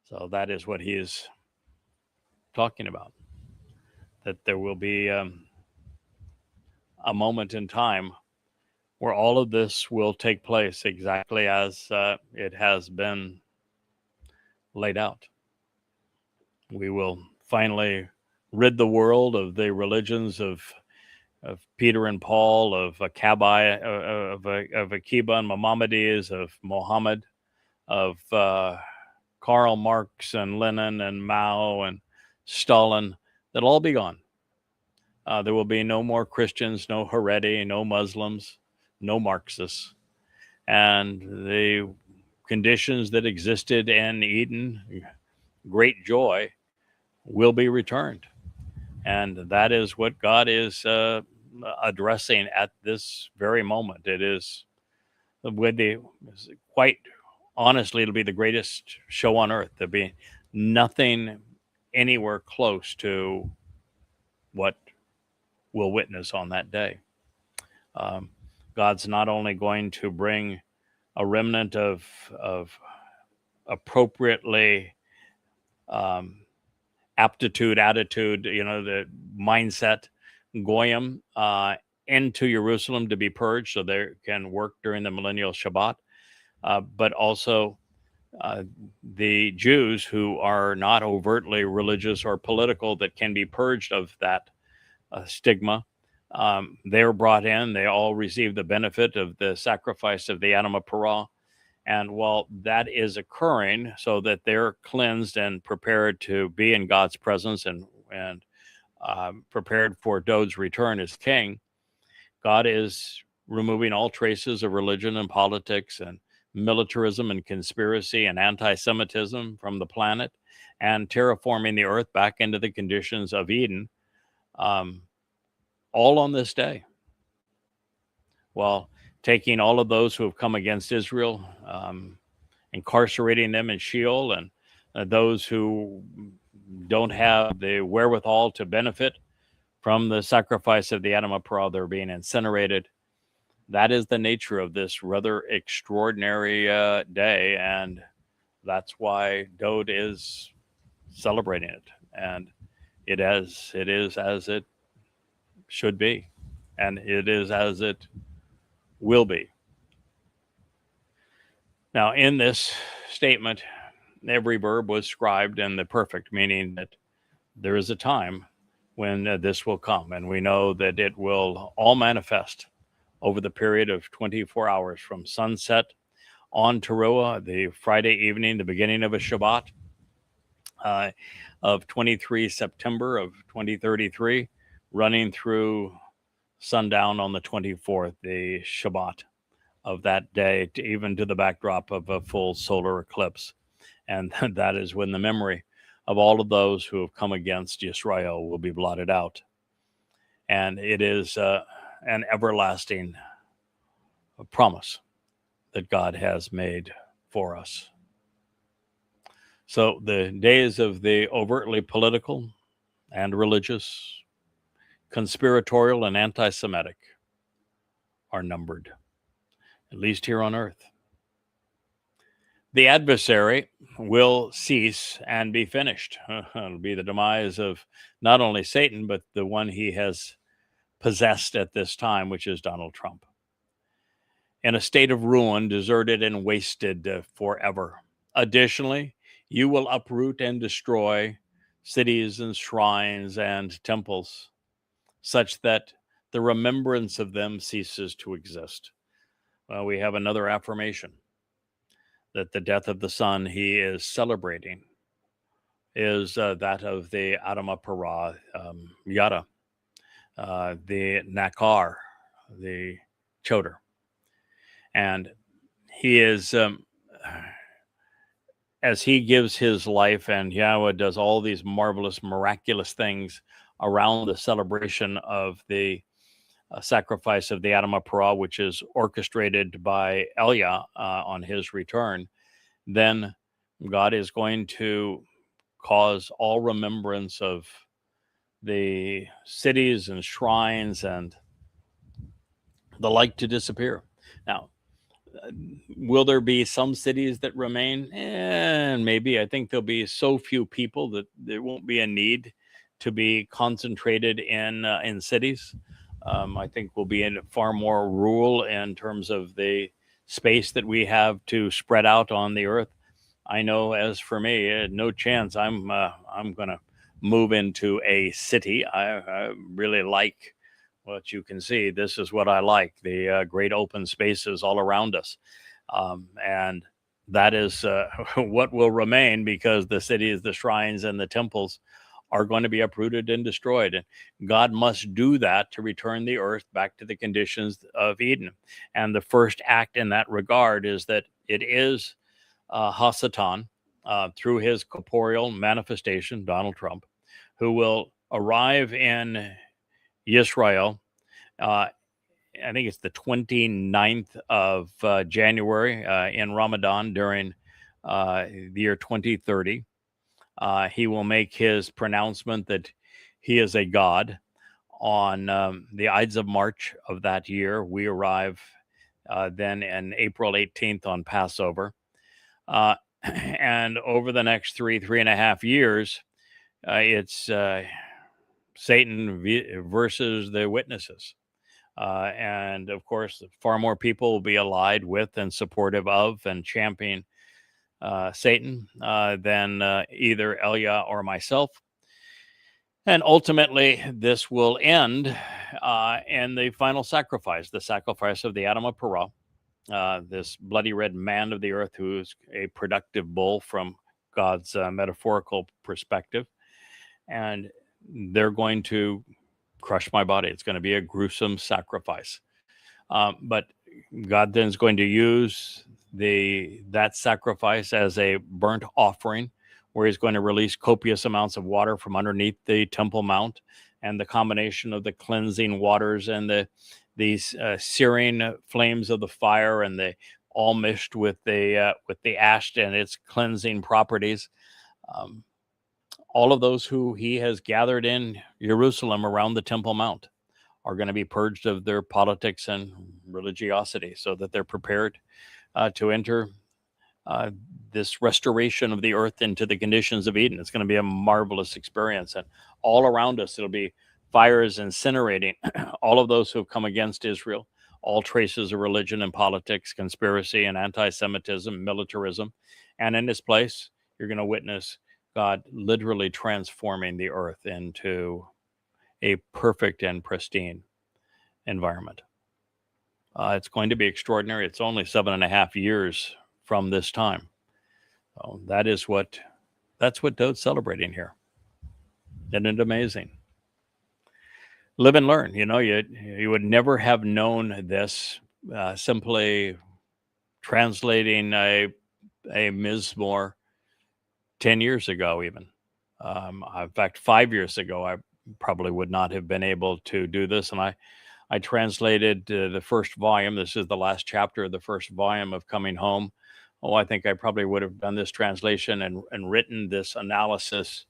So that is what he is talking about. That there will be a moment in time where all of this will take place exactly as it has been laid out. We will finally rid the world of the religions of Peter and Paul, of Akiba, of Akiba and Maimonides, of Mohammed, of Karl Marx and Lenin and Mao and Stalin. That'll all be gone. There will be no more Christians, no Haredi, no Muslims, no Marxists. And the conditions that existed in Eden, great joy, will be returned. And that is what God is addressing at this very moment. It is quite honestly, it'll be the greatest show on earth. There'll be nothing anywhere close to what we'll witness on that day. God's not only going to bring a remnant of appropriately attitude, the mindset, goyim, into Jerusalem to be purged so they can work during the millennial Shabbat, but also the Jews who are not overtly religious or political that can be purged of that stigma. They're brought in. They all receive the benefit of the sacrifice of the Adam of Parah. And while that is occurring so that they're cleansed and prepared to be in God's presence and prepared for Dowd's return as king, God is removing all traces of religion and politics and militarism and conspiracy and anti-Semitism from the planet and terraforming the earth back into the conditions of Eden, all on this day. Well, taking all of those who have come against Israel, incarcerating them in Sheol, and those who don't have the wherewithal to benefit from the sacrifice of the Adam of Parah, they're being incinerated. That is the nature of this rather extraordinary day, and that's why Dowd is celebrating it. And it is as it should be, and it is as it will be. Now, in this statement, every verb was scribed in the perfect, meaning that there is a time when this will come, and we know that it will all manifest over the period of 24 hours from sunset on Teruah, the Friday evening, the beginning of a Shabbat of 23 September of 2033, running through sundown on the 24th, the Shabbat of that day, even to the backdrop of a full solar eclipse. And that is when the memory of all of those who have come against Israel will be blotted out. And it is an everlasting promise that God has made for us. So the days of the overtly political and religious, conspiratorial and anti-Semitic are numbered, at least here on earth. The adversary will cease and be finished. It'll be the demise of not only Satan, but the one he has possessed at this time, which is Donald Trump. In a state of ruin, deserted and wasted forever. Additionally, you will uproot and destroy cities and shrines and temples, such that the remembrance of them ceases to exist. Well, we have another affirmation that the death of the son he is celebrating is that of the Adama Para Yada, the Nakar, the Choder. And he is, as he gives his life, and Yahweh does all these marvelous, miraculous things around the celebration of the sacrifice of the Adama Para, which is orchestrated by Elia on his return, then God is going to cause all remembrance of the cities and shrines and the like to disappear. Now, will there be some cities that remain? And maybe. I think there'll be so few people that there won't be a need to be concentrated in cities. I think we'll be in far more rural in terms of the space that we have to spread out on the earth. I know, as for me, no chance. I'm going to move into a city. I really like what you can see. This is what I like: the great open spaces all around us, and that is what will remain, because the cities, the shrines, and the temples are going to be uprooted and destroyed. And God must do that to return the earth back to the conditions of Eden. And the first act in that regard is that it is Hasatan, through his corporeal manifestation, Donald Trump, who will arrive in Israel. I think it's the 29th of January in Ramadan during the year 2030. He will make his pronouncement that he is a god on the Ides of March of that year. We arrive then in April 18th on Passover. And over the next three and a half years, it's Satan versus the witnesses. And of course, far more people will be allied with and supportive of and championing Satan than either Elia or myself. And ultimately, this will end in the final sacrifice, the sacrifice of the Adama Para, this bloody red man of the earth who is a productive bull from God's metaphorical perspective. And they're going to crush my body. It's going to be a gruesome sacrifice. But God then is going to use that sacrifice as a burnt offering, where he's going to release copious amounts of water from underneath the Temple Mount, and the combination of the cleansing waters and these searing flames of the fire, and they all mixed with the ash and its cleansing properties. All of those who he has gathered in Jerusalem around the Temple Mount are going to be purged of their politics and religiosity, so that they're prepared to enter this restoration of the earth into the conditions of Eden. It's going to be a marvelous experience. And all around us, it'll be fires incinerating all of those who have come against Israel, all traces of religion and politics, conspiracy and anti-Semitism, militarism. And in this place, you're going to witness God literally transforming the earth into a perfect and pristine environment. It's going to be extraordinary. It's only 7.5 years from this time. So that's what Dode's celebrating here. Isn't it amazing? Live and learn. You would never have known this simply translating a Mizmor 10 years ago, even. In fact, 5 years ago, I probably would not have been able to do this. And I translated the first volume. This is the last chapter of the first volume of Coming Home. I think I probably would have done this translation and written this analysis,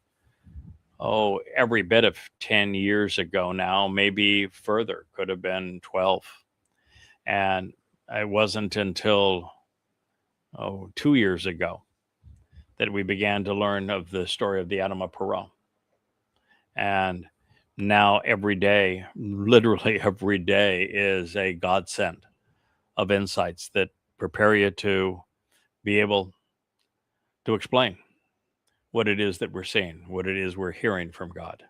every bit of 10 years ago now, maybe further, could have been 12. And it wasn't until 2 years ago that we began to learn of the story of the Adama Para. And now every day, literally every day, is a godsend of insights that prepare you to be able to explain what it is that we're seeing, what it is we're hearing from God.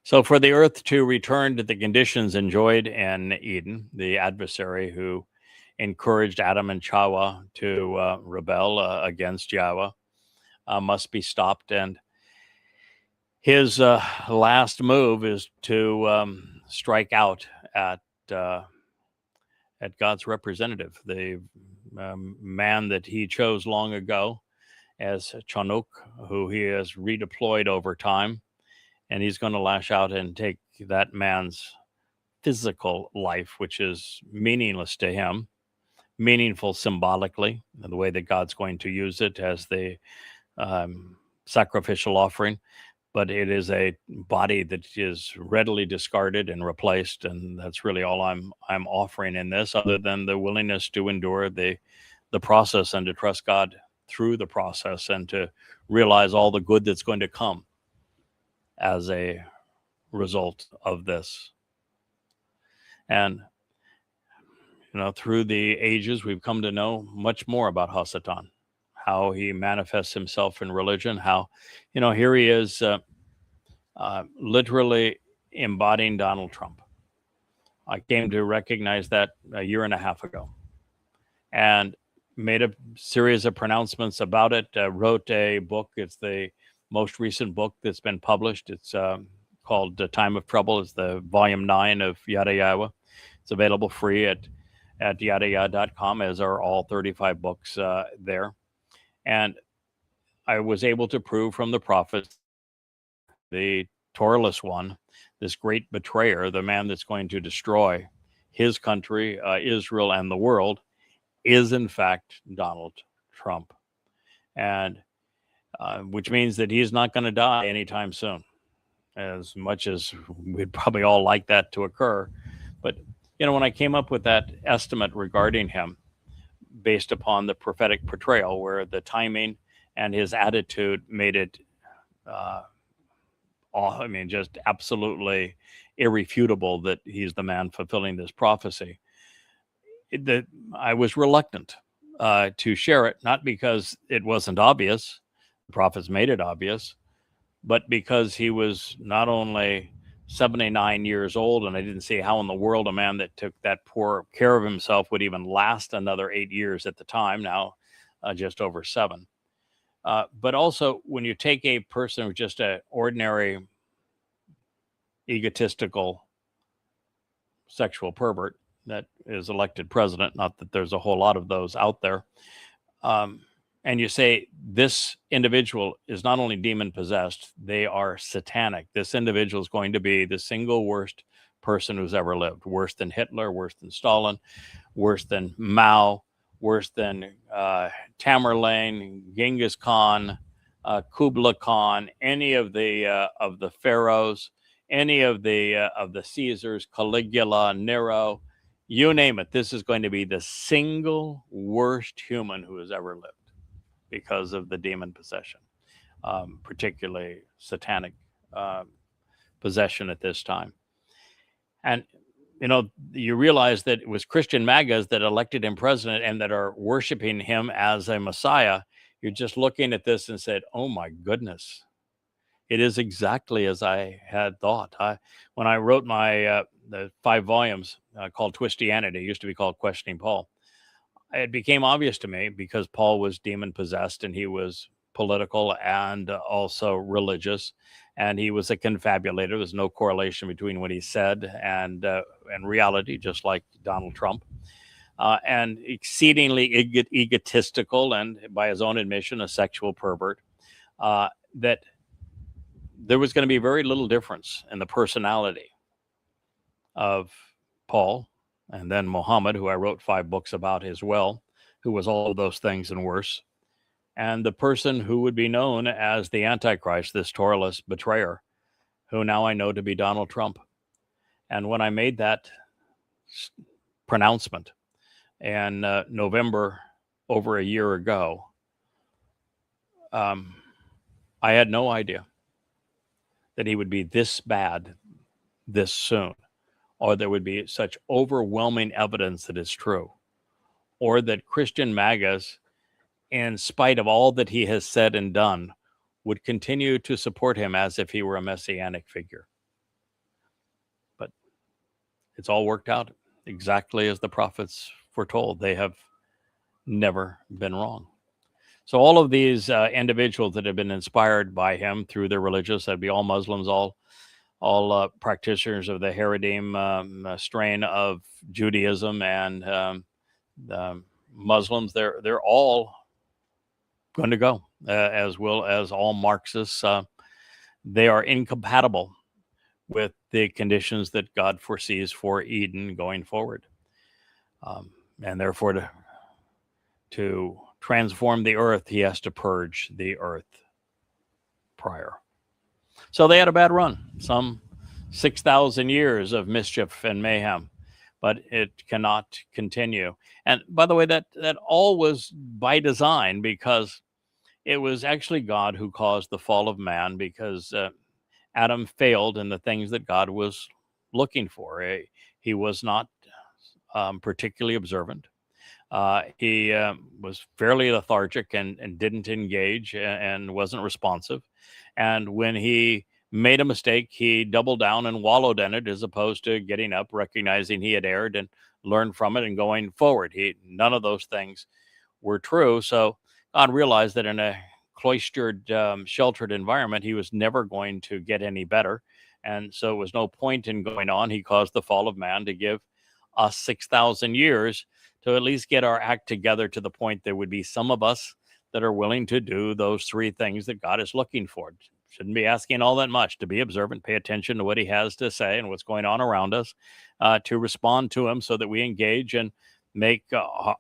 So for the earth to return to the conditions enjoyed in Eden, the adversary who encouraged Adam and Chava to rebel against Yahweh must be stopped. And his last move is to strike out at God's representative, the man that he chose long ago as Chanuk, who he has redeployed over time. And he's going to lash out and take that man's physical life, which is meaningless to him, meaningful symbolically, the way that God's going to use it as the sacrificial offering. But it is a body that is readily discarded and replaced, and that's really all I'm offering in this, other than the willingness to endure the process and to trust God through the process and to realize all the good that's going to come as a result of this. And through the ages, we've come to know much more about Hasatan, how he manifests himself in religion, how, here he is literally embodying Donald Trump. I came to recognize that a year and a half ago and made a series of pronouncements about it, wrote a book. It's the most recent book that's been published. It's called Time of Trouble. It's the volume 9 of Yada Yahweh. It's available free at yadayah.com, as are all 35 books there. And I was able to prove from the prophets, the Toraless one, this great betrayer, the man that's going to destroy his country, Israel, and the world, is in fact Donald Trump. And which means that he's not going to die anytime soon, as much as we'd probably all like that to occur. But, when I came up with that estimate regarding him, based upon the prophetic portrayal, where the timing and his attitude made it, just absolutely irrefutable that he's the man fulfilling this prophecy, that I was reluctant to share it, not because it wasn't obvious, the prophets made it obvious, but because he was not only 79 years old, and I didn't see how in the world a man that took that poor care of himself would even last another 8 years at the time, now just over 7. But also, when you take a person who's just an ordinary egotistical sexual pervert that is elected president, not that there's a whole lot of those out there, and you say this individual is not only demon possessed, they are satanic. This individual is going to be the single worst person who's ever lived, worse than Hitler, worse than Stalin, worse than Mao, worse than Tamerlane, Genghis Khan, Kublai Khan, any of the pharaohs, any of the Caesars, Caligula, Nero, you name it. This is going to be the single worst human who has ever lived, because of the demon possession, particularly satanic possession at this time. And, you realize that it was Christian MAGAs that elected him president and that are worshiping him as a Messiah. You're just looking at this and said, oh my goodness, it is exactly as I had thought. When I wrote my the 5 volumes called Twistianity, it used to be called Questioning Paul, it became obvious to me, because Paul was demon possessed and he was political and also religious, and he was a confabulator. There's no correlation between what he said and reality, just like Donald Trump, and exceedingly egotistical, and by his own admission, a sexual pervert, that there was going to be very little difference in the personality of Paul, and then Muhammad, who I wrote 5 books about as well, who was all of those things and worse, and the person who would be known as the Antichrist, this Toraless betrayer, who now I know to be Donald Trump. And when I made that pronouncement in November, over a year ago, I had no idea that he would be this bad this soon, or there would be such overwhelming evidence that it's true, or that Christian MAGAs in spite of all that he has said and done, would continue to support him as if he were a messianic figure. But it's all worked out exactly as the prophets foretold. They have never been wrong. So all of these individuals that have been inspired by him through their religious, that'd be all Muslims, all practitioners of the Haredim strain of Judaism and Muslims, they're all going to go, as well as all Marxists. They are incompatible with the conditions that God foresees for Eden going forward. And therefore, to transform the earth, he has to purge the earth prior. So they had a bad run, some 6,000 years of mischief and mayhem, but it cannot continue. And by the way, that all was by design, because it was actually God who caused the fall of man, because Adam failed in the things that God was looking for. He was not particularly observant. He was fairly lethargic and didn't engage and wasn't responsive. And when he made a mistake, he doubled down and wallowed in it, as opposed to getting up, recognizing he had erred and learned from it and going forward. None of those things were true. So God realized that in a cloistered, sheltered environment, he was never going to get any better. And so it was no point in going on. He caused the fall of man to give us 6,000 years to at least get our act together, to the point there would be some of us that are willing to do those three things that God is looking for. Shouldn't be asking all that much: to be observant, pay attention to what he has to say and what's going on around us, to respond to him so that we engage and make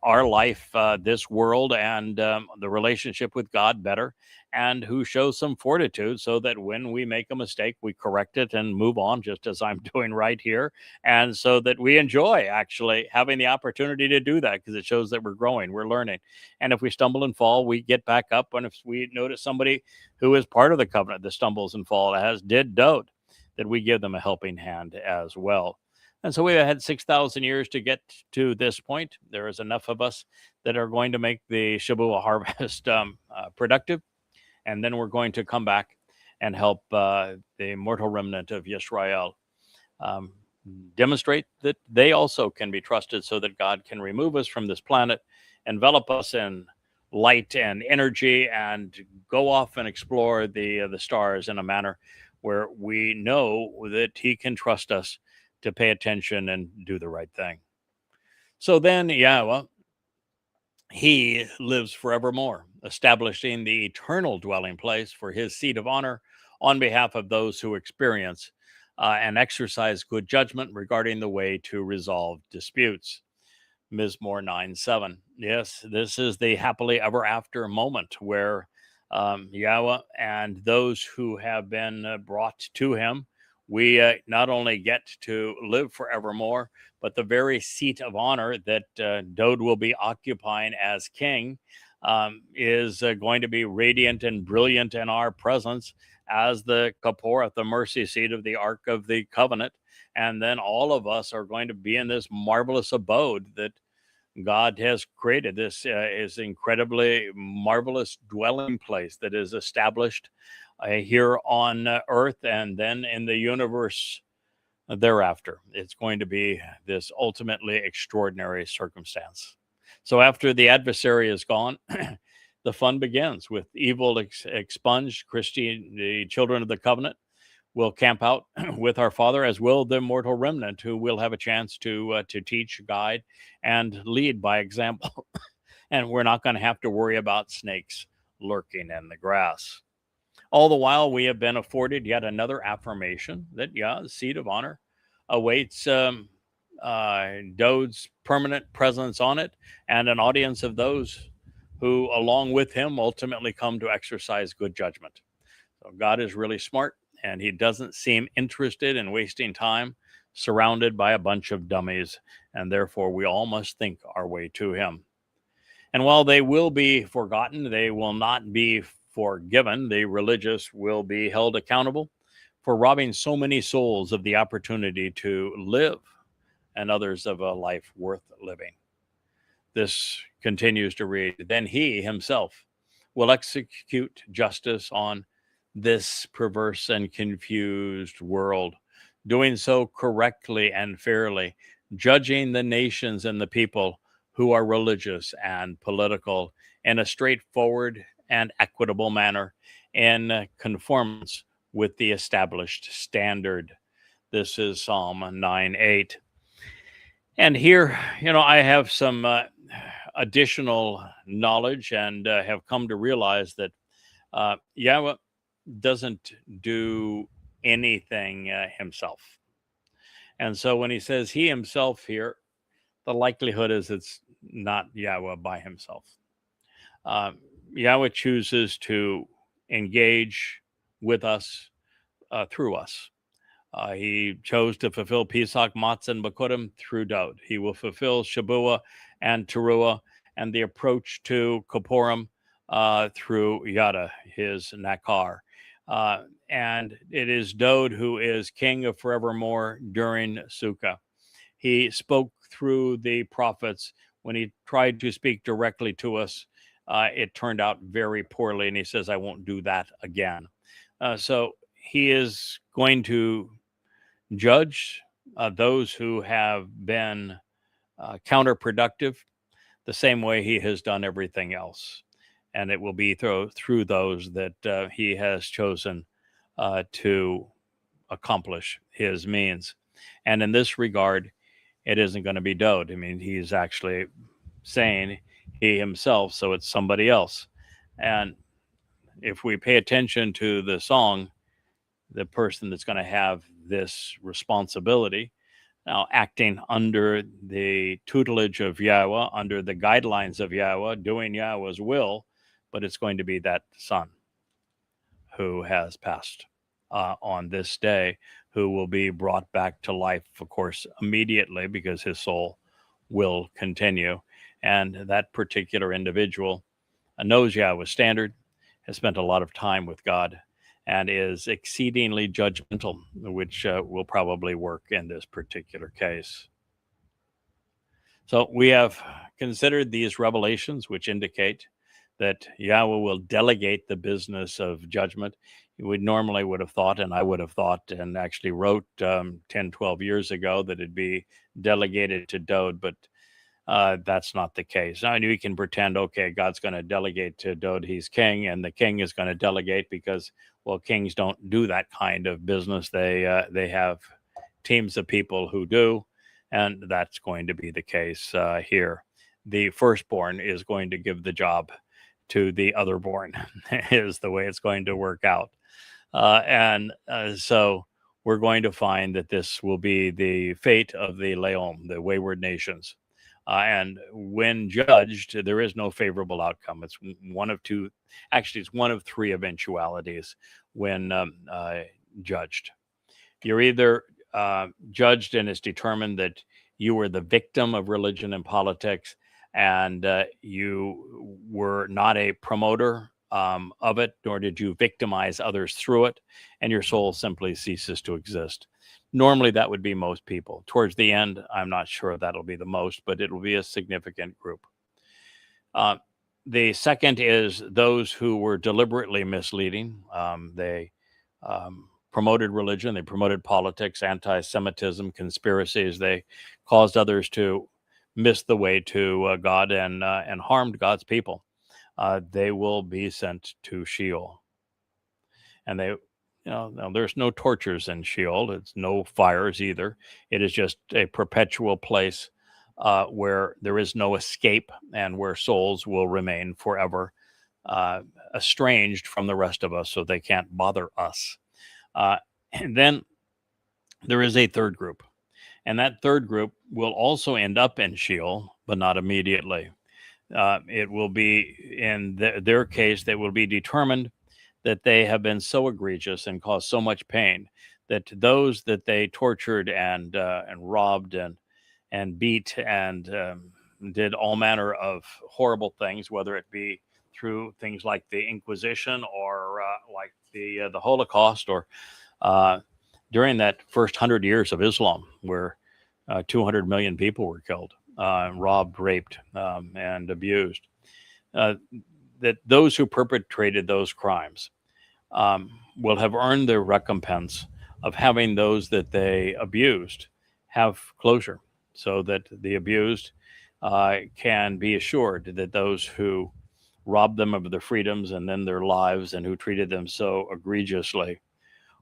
our life, this world, and the relationship with God better, and who shows some fortitude so that when we make a mistake, we correct it and move on, just as I'm doing right here. And so that we enjoy actually having the opportunity to do that, because it shows that we're growing, we're learning. And if we stumble and fall, we get back up. And if we notice somebody who is part of the covenant that stumbles and falls, did dote, that we give them a helping hand as well. And so we had 6,000 years to get to this point. There is enough of us that are going to make the Shavua harvest productive. And then we're going to come back and help the mortal remnant of Yisrael demonstrate that they also can be trusted, so that God can remove us from this planet, envelop us in light and energy, and go off and explore the stars in a manner where we know that he can trust us to pay attention and do the right thing. So then Yahweh, he lives forevermore, establishing the eternal dwelling place for his seat of honor on behalf of those who experience and exercise good judgment regarding the way to resolve disputes. Mizmor 9:7. Yes, this is the happily ever after moment where Yahweh and those who have been brought to him, we not only get to live forevermore, but the very seat of honor that Dode will be occupying as king is going to be radiant and brilliant in our presence as the Kaporath, the mercy seat of the Ark of the Covenant. And then all of us are going to be in this marvelous abode that God has created. This is incredibly marvelous dwelling place that is established here on earth and then in the universe thereafter. It's going to be this ultimately extraordinary circumstance. So after the adversary is gone, the fun begins with evil expunged. The children of the covenant will camp out with our Father, as will the mortal remnant, who will have a chance to teach, guide, and lead by example. And we're not going to have to worry about snakes lurking in the grass. All the while, we have been afforded yet another affirmation that, the seat of honor awaits Dode's permanent presence on it, and an audience of those who, along with him, ultimately come to exercise good judgment. So God is really smart, and he doesn't seem interested in wasting time surrounded by a bunch of dummies, and therefore we all must think our way to him. And while they will be forgotten, they will not be forgiven. The religious will be held accountable for robbing so many souls of the opportunity to live, and others of a life worth living. This continues to read, then he himself will execute justice on this perverse and confused world, doing so correctly and fairly, judging the nations and the people who are religious and political in a straightforward and equitable manner in conformance with the established standard. This is Psalm 9:8. And here, I have some additional knowledge and have come to realize that Yahweh doesn't do anything himself. And so when he says he himself here, the likelihood is it's not Yahweh by himself. Yahweh chooses to engage with us through us. He chose to fulfill Pesach, Matzah, and Bakurim through Dod. He will fulfill Shabuah and Teruah and the approach to Kippurim through Yada, his Nakar. And it is Dod who is king of forevermore during Sukkah. He spoke through the prophets. When he tried to speak directly to us, it turned out very poorly. And he says, I won't do that again. So he is going to judge those who have been counterproductive the same way he has done everything else. And it will be through those that he has chosen to accomplish his means. And in this regard, it isn't going to be Dod. I mean, he's actually saying he himself, so it's somebody else. And if we pay attention to the song, the person that's going to have this responsibility, now acting under the tutelage of Yahweh, under the guidelines of Yahweh, doing Yahweh's will, but it's going to be that son who has passed on this day, who will be brought back to life, of course, immediately, because his soul will continue. And that particular individual knows Yahweh's standard, has spent a lot of time with God, and is exceedingly judgmental, which will probably work in this particular case. So we have considered these revelations, which indicate that Yahweh will delegate the business of judgment. We normally would have thought, and I would have thought, and actually wrote 10, 12 years ago, that it'd be delegated to Dod, but that's not the case. I mean, we can pretend, okay, God's going to delegate to Dod, he's king, and the king is going to delegate because, well, kings don't do that kind of business. They have teams of people who do, and that's going to be the case here. The firstborn is going to give the job to the otherborn, is the way it's going to work out. So we're going to find that this will be the fate of the Leom, the wayward nations. And when judged, there is no favorable outcome. It's one of two, actually, it's one of three eventualities when judged. You're either judged and it's determined that you were the victim of religion and politics, and you were not a promoter of it, nor did you victimize others through it, and your soul simply ceases to exist. Normally, that would be most people. Towards the end, I'm not sure that'll be the most, but it'll be a significant group. The second is those who were deliberately misleading. They promoted religion, they promoted politics, anti-Semitism, conspiracies. They caused others to miss the way to God and harmed God's people. They will be sent to Sheol. And they, now there's no tortures in Sheol. It's no fires either. It is just a perpetual place where there is no escape, and where souls will remain forever estranged from the rest of us, so they can't bother us. And then there is a third group. And that third group will also end up in Sheol, but not immediately. It will be, in their case, they will be determined that they have been so egregious and caused so much pain that those that they tortured and robbed and beat and did all manner of horrible things, whether it be through things like the Inquisition or like the Holocaust, or during that first 100 years of Islam, where 200 million people were killed. robbed, raped, and abused, uh, that those who perpetrated those crimes will have earned their recompense of having those that they abused have closure, so that the abused can be assured that those who robbed them of their freedoms and then their lives and who treated them so egregiously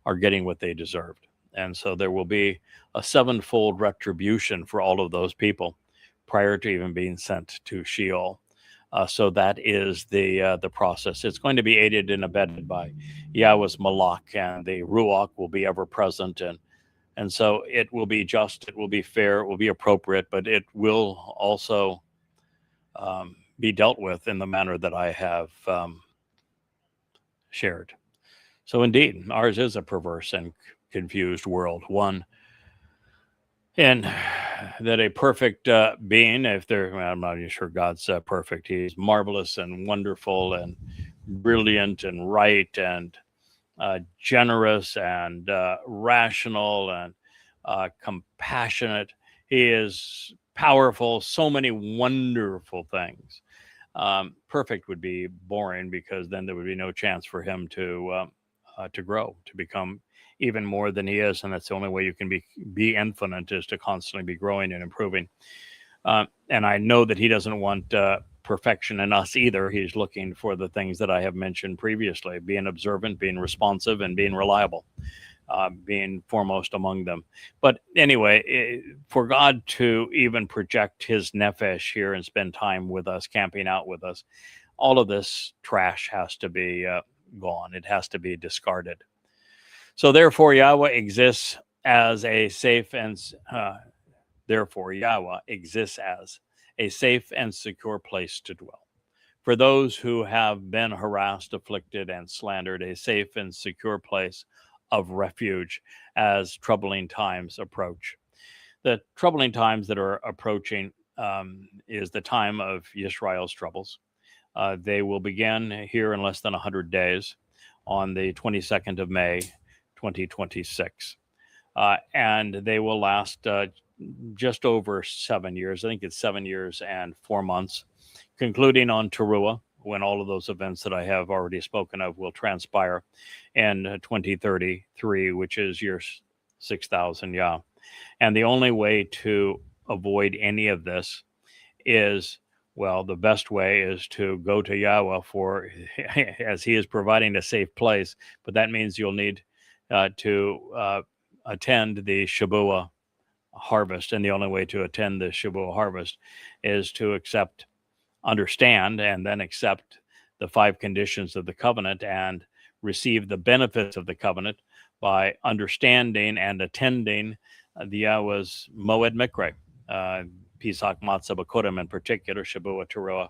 are getting what they deserved. And so there will be a sevenfold retribution for all of those people prior to even being sent to Sheol. So that is the process. It's going to be aided and abetted by Yahweh's Malak, and the Ruach will be ever present, and so it will be just, it will be fair, it will be appropriate, but it will also be dealt with in the manner that I have shared. So indeed, ours is a perverse and confused world, one in that a perfect being, if there, well, I'm not even sure God's perfect. He's marvelous and wonderful and brilliant and right and generous and rational and compassionate. He is powerful, so many wonderful things. Perfect would be boring, because then there would be no chance for him to grow, to become even more than he is, and that's the only way you can be infinite, is to constantly be growing and improving. And I know that he doesn't want perfection in us either. He's looking for the things that I have mentioned previously: being observant, being responsive, and being reliable, being foremost among them. But anyway, for God to even project his nephesh here and spend time with us, camping out with us, all of this trash has to be gone. It has to be discarded. So therefore, Yahweh exists as a safe and secure place to dwell. For those who have been harassed, afflicted, and slandered, a safe and secure place of refuge as troubling times approach. The troubling times that are approaching is the time of Yisrael's troubles. They will begin here in less than 100 days on the 22nd of May, 2026. And they will last just over 7 years. I think it's 7 years and 4 months, concluding on Teruah, when all of those events that I have already spoken of will transpire, in 2033, which is year 6,000 Yah. And the only way to avoid any of this is, well, the best way is to go to Yahweh, for as he is providing a safe place. But that means you'll need to attend the Shabuah harvest. And the only way to attend the Shabuah harvest is to understand, and then accept the 5 conditions of the covenant and receive the benefits of the covenant by understanding and attending the Yahweh's Moed Mikre, Pesach, Matzah, Bakurim in particular, Shabuah, Teruah,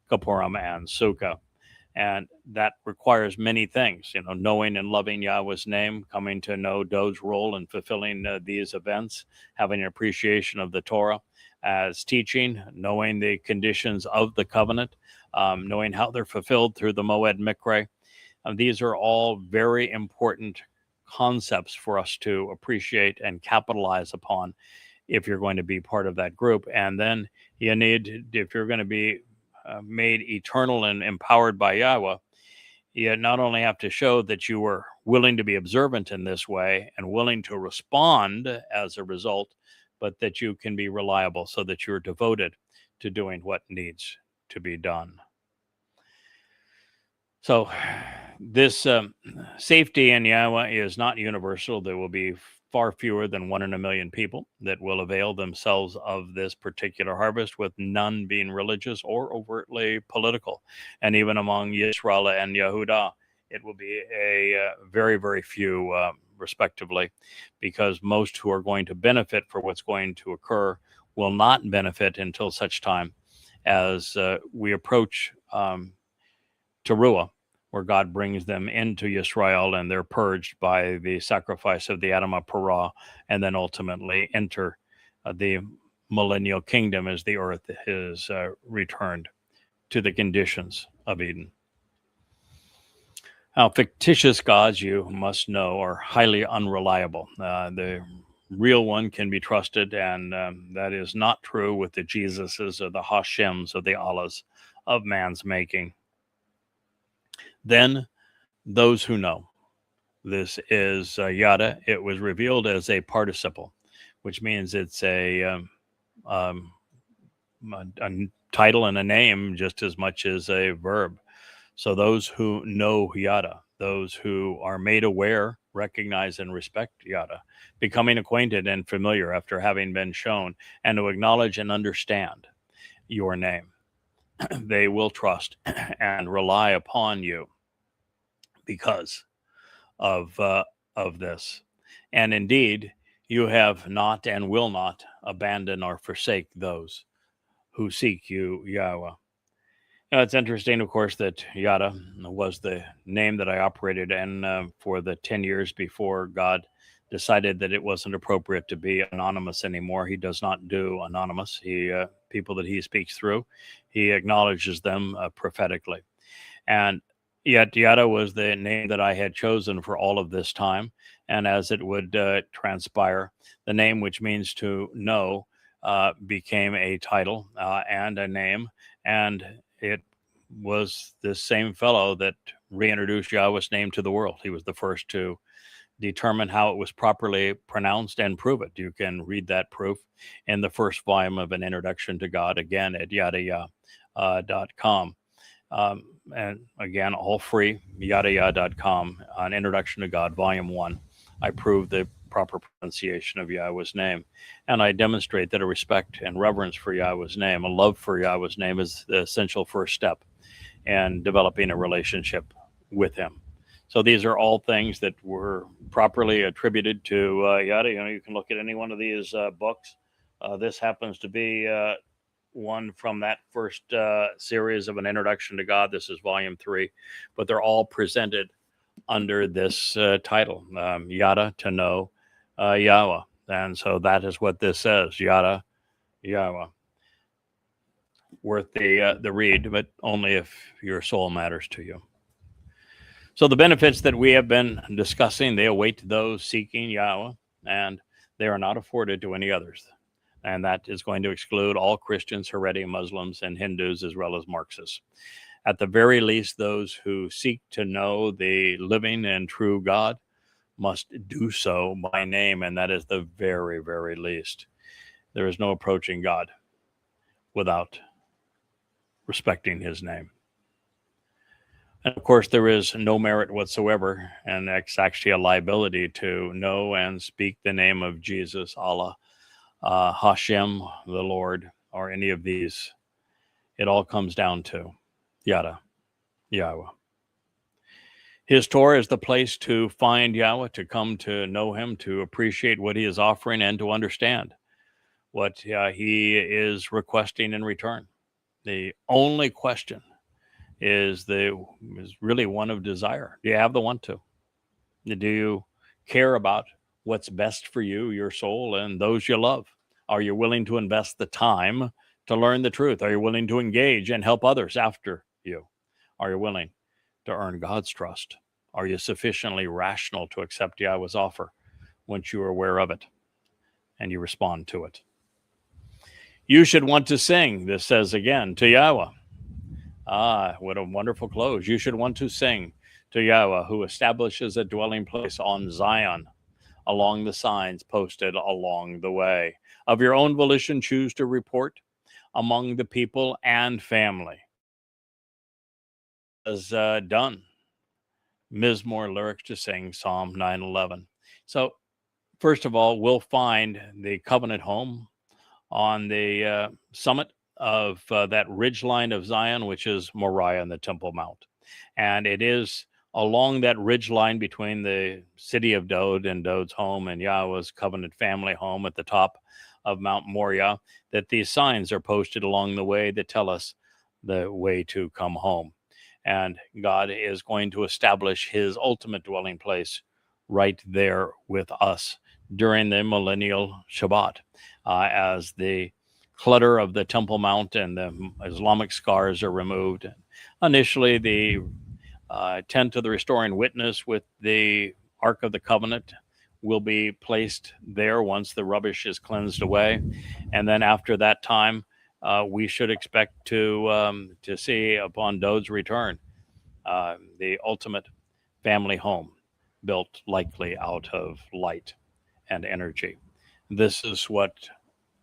Kippurim, and Sukkah. And that requires many things, knowing and loving Yahweh's name, coming to know Do's role in fulfilling these events, having an appreciation of the Torah as teaching, knowing the conditions of the covenant, knowing how they're fulfilled through the Moed Mikre. These are all very important concepts for us to appreciate and capitalize upon if you're going to be part of that group. And then you need, if you're going to be made eternal and empowered by Yahweh, you not only have to show that you were willing to be observant in this way and willing to respond as a result, but that you can be reliable, so that you're devoted to doing what needs to be done. So this safety in Yahweh is not universal. There will be far fewer than 1 in a million people that will avail themselves of this particular harvest, with none being religious or overtly political. And even among Yisrael and Yehudah, it will be a very, very few, respectively, because most who are going to benefit for what's going to occur will not benefit until such time as we approach Teruah, where God brings them into Yisrael and they're purged by the sacrifice of the Adamah Parah, and then ultimately enter the millennial kingdom as the earth is returned to the conditions of Eden. Now, fictitious gods, you must know, are highly unreliable. The real one can be trusted, and that is not true with the Jesuses or the Hashems or the Allahs of man's making. Then those who know. This is yada. It was revealed as a participle, which means it's um, a title and a name just as much as a verb. So those who know yada, those who are made aware, recognize, and respect yada, becoming acquainted and familiar after having been shown, and to acknowledge and understand your name, they will trust and rely upon you because of this. And indeed, you have not and will not abandon or forsake those who seek you, Yahweh. Now, it's interesting, of course, that Yada was the name that I operated in for the 10 years before God decided that it wasn't appropriate to be anonymous anymore. He does not do anonymous. People that he speaks through, he acknowledges them prophetically. And yet Yada was the name that I had chosen for all of this time. And as it would transpire, the name, which means to know, became a title and a name. And it was this same fellow that reintroduced Yahweh's name to the world. He was the first to determine how it was properly pronounced and prove it. You can read that proof in the first volume of An Introduction to God, again at yadayah.com. And again, all free, yadayah.com, An Introduction to God, Volume 1. I prove the proper pronunciation of Yahweh's name. And I demonstrate that a respect and reverence for Yahweh's name, a love for Yahweh's name, is the essential first step in developing a relationship with him. So these are all things that were properly attributed to Yada. You can look at any one of these books. This happens to be one from that first series of An Introduction to God. This is Volume 3, but they're all presented under this title, Yada, to know Yahweh. And so that is what this says, Yada, Yahweh. Worth the read, but only if your soul matters to you. So the benefits that we have been discussing, they await those seeking Yahweh, and they are not afforded to any others. And that is going to exclude all Christians, Haredi, Muslims, and Hindus, as well as Marxists. At the very least, those who seek to know the living and true God must do so by name, and that is the very, very least. There is no approaching God without respecting his name. And of course, there is no merit whatsoever, and it's actually a liability to know and speak the name of Jesus, Allah, Hashem, the Lord, or any of these. It all comes down to Yada, Yahweh. His Torah is the place to find Yahweh, to come to know him, to appreciate what he is offering, and to understand what he is requesting in return. The only question is really one of desire. Do you have the want to? Do you care about what's best for you, your soul, and those you love? Are you willing to invest the time to learn the truth? Are you willing to engage and help others after you? Are you willing to earn God's trust? Are you sufficiently rational to accept Yahweh's offer once you are aware of it and you respond to it? You should want to sing, this says again, to Yahweh. Ah, what a wonderful close. You should want to sing to Yahweh, who establishes a dwelling place on Zion, along the signs posted along the way. Of your own volition, choose to report among the people and family. As done. Mizmor lyrics to sing, Psalm 9:11. So, first of all, we'll find the covenant home on the summit of that ridge line of Zion, which is Moriah and the Temple Mount. And it is along that ridge line between the city of Dod and Dod's home and Yahweh's covenant family home at the top of Mount Moriah that these signs are posted along the way that tell us the way to come home. And God is going to establish his ultimate dwelling place right there with us during the millennial Shabbat, as the clutter of the Temple Mount and the Islamic scars are removed. Initially, the tent of the restoring witness with the Ark of the Covenant will be placed there once the rubbish is cleansed away. And then after that time, we should expect to see upon Dode's return the ultimate family home built likely out of light and energy. This is what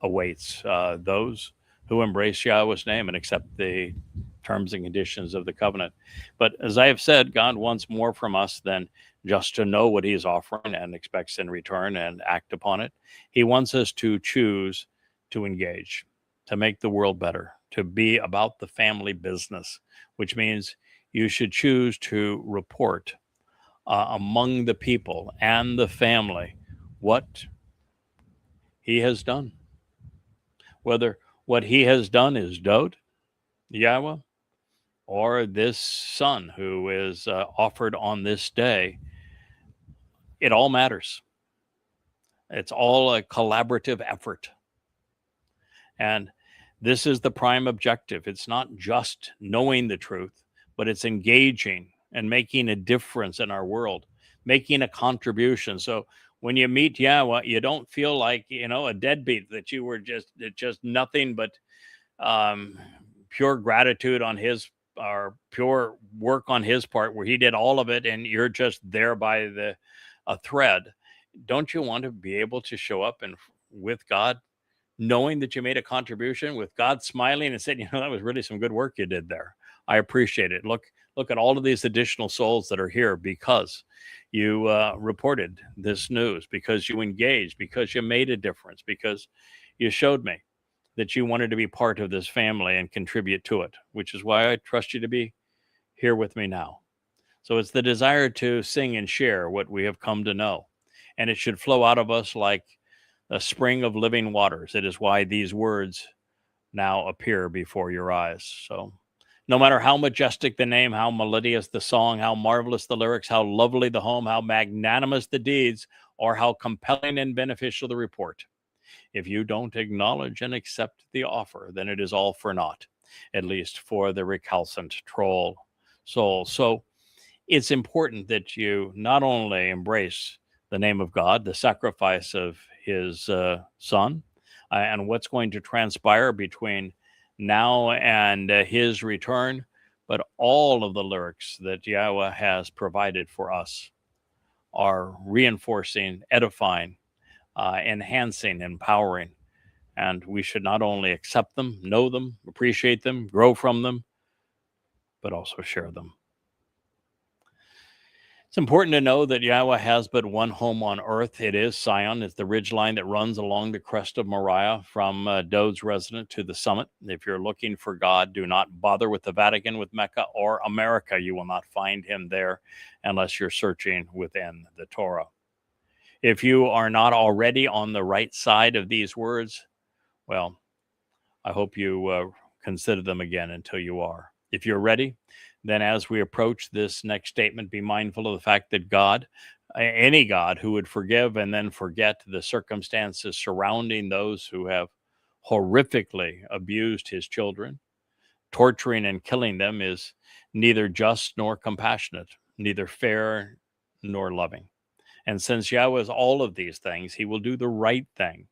awaits those who embrace Yahweh's name and accept the terms and conditions of the covenant. But as I have said, God wants more from us than just to know what He's offering and expects in return and act upon it. He wants us to choose to engage, to make the world better, to be about the family business, which means you should choose to report among the people and the family what He has done. Whether what He has done is Dode, Yahweh, or this son who is offered on this day, it all matters. It's all a collaborative effort. And this is the prime objective. It's not just knowing the truth, but it's engaging and making a difference in our world, making a contribution. So when you meet Yahweh, you don't feel like, a deadbeat, that you were just nothing but pure gratitude on His, or pure work on His part, where He did all of it and you're just there by a thread. Don't you want to be able to show up and with God, knowing that you made a contribution, with God smiling and saying, that was really some good work you did there. I appreciate it. Look at all of these additional souls that are here because you reported this news, because you engaged, because you made a difference, because you showed me that you wanted to be part of this family and contribute to it, which is why I trust you to be here with me now. So it's the desire to sing and share what we have come to know. And it should flow out of us like a spring of living waters. It is why these words now appear before your eyes. So no matter how majestic the name, how melodious the song, how marvelous the lyrics, how lovely the home, how magnanimous the deeds, or how compelling and beneficial the report, if you don't acknowledge and accept the offer, then it is all for naught, at least for the recalcitrant troll soul. So it's important that you not only embrace the name of God, the sacrifice of His Son, and what's going to transpire between now and His return, but all of the lyrics that Yahweh has provided for us are reinforcing, edifying, enhancing, empowering. And we should not only accept them, know them, appreciate them, grow from them, but also share them. It's important to know that Yahweh has but one home on earth. It is Zion. It's the ridgeline that runs along the crest of Moriah from Dode's residence to the summit. If you're looking for God, do not bother with the Vatican, with Mecca, or America. You will not find Him there unless you're searching within the Torah. If you are not already on the right side of these words, well, I hope you consider them again until you are. If you're ready, then as we approach this next statement, be mindful of the fact that God, any God who would forgive and then forget the circumstances surrounding those who have horrifically abused His children, torturing and killing them, is neither just nor compassionate, neither fair nor loving. And since Yahweh is all of these things, He will do the right thing,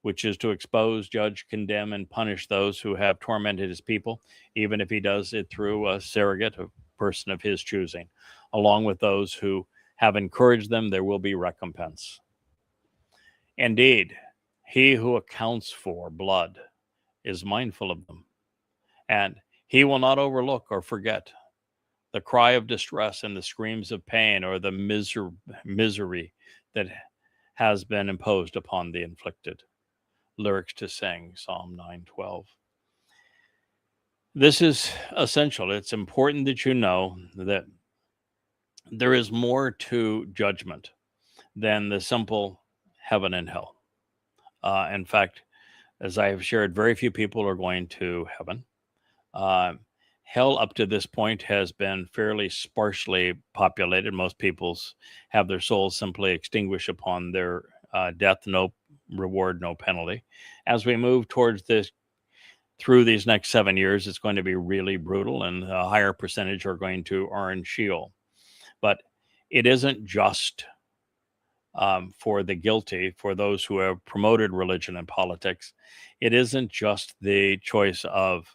which is to expose, judge, condemn, and punish those who have tormented His people, even if He does it through a surrogate, a person of His choosing. Along with those who have encouraged them, there will be recompense. Indeed, He who accounts for blood is mindful of them, and He will not overlook or forget the cry of distress and the screams of pain, or the misery that has been imposed upon the inflicted. Lyrics to sing, Psalm 9:12. This is essential. It's important that you know that there is more to judgment than the simple heaven and hell. In fact, as I have shared, very few people are going to heaven. Hell up to this point has been fairly sparsely populated. Most people's have their souls simply extinguished upon their death, no reward, no penalty. As we move towards this, through these next 7 years, it's going to be really brutal, and a higher percentage are going to earn Sheol. But it isn't just for the guilty, for those who have promoted religion and politics. It isn't just the choice of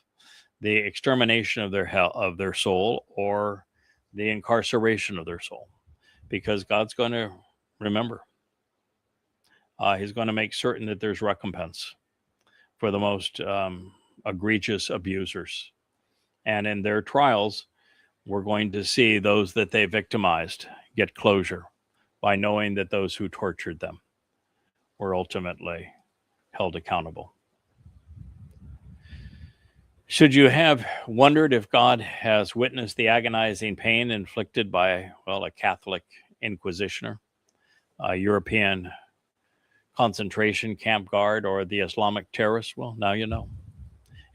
the extermination of of their soul, or the incarceration of their soul, because God's going to remember. He's going to make certain that there's recompense for the most egregious abusers. And in their trials, we're going to see those that they victimized get closure by knowing that those who tortured them were ultimately held accountable. Should you have wondered if God has witnessed the agonizing pain inflicted by, well, a Catholic inquisitioner, a European concentration camp guard, or the Islamic terrorist, well, now you know.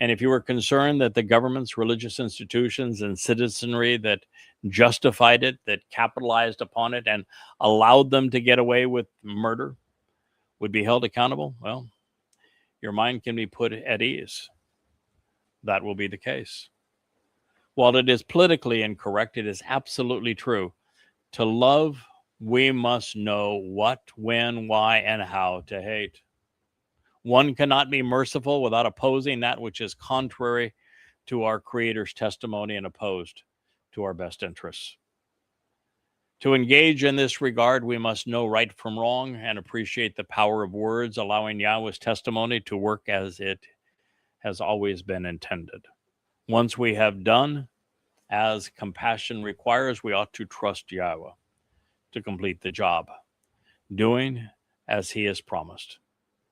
And if you were concerned that the governments, religious institutions, and citizenry that justified it, that capitalized upon it, and allowed them to get away with murder would be held accountable, well, your mind can be put at ease. That will be the case. While it is politically incorrect, it is absolutely true. To love, we must know what, when, why, and how to hate. One cannot be merciful without opposing that which is contrary to our Creator's testimony and opposed to our best interests. To engage in this regard, we must know right from wrong and appreciate the power of words, allowing Yahweh's testimony to work as it has always been intended. Once we have done as compassion requires, we ought to trust Yahweh to complete the job, doing as he has promised.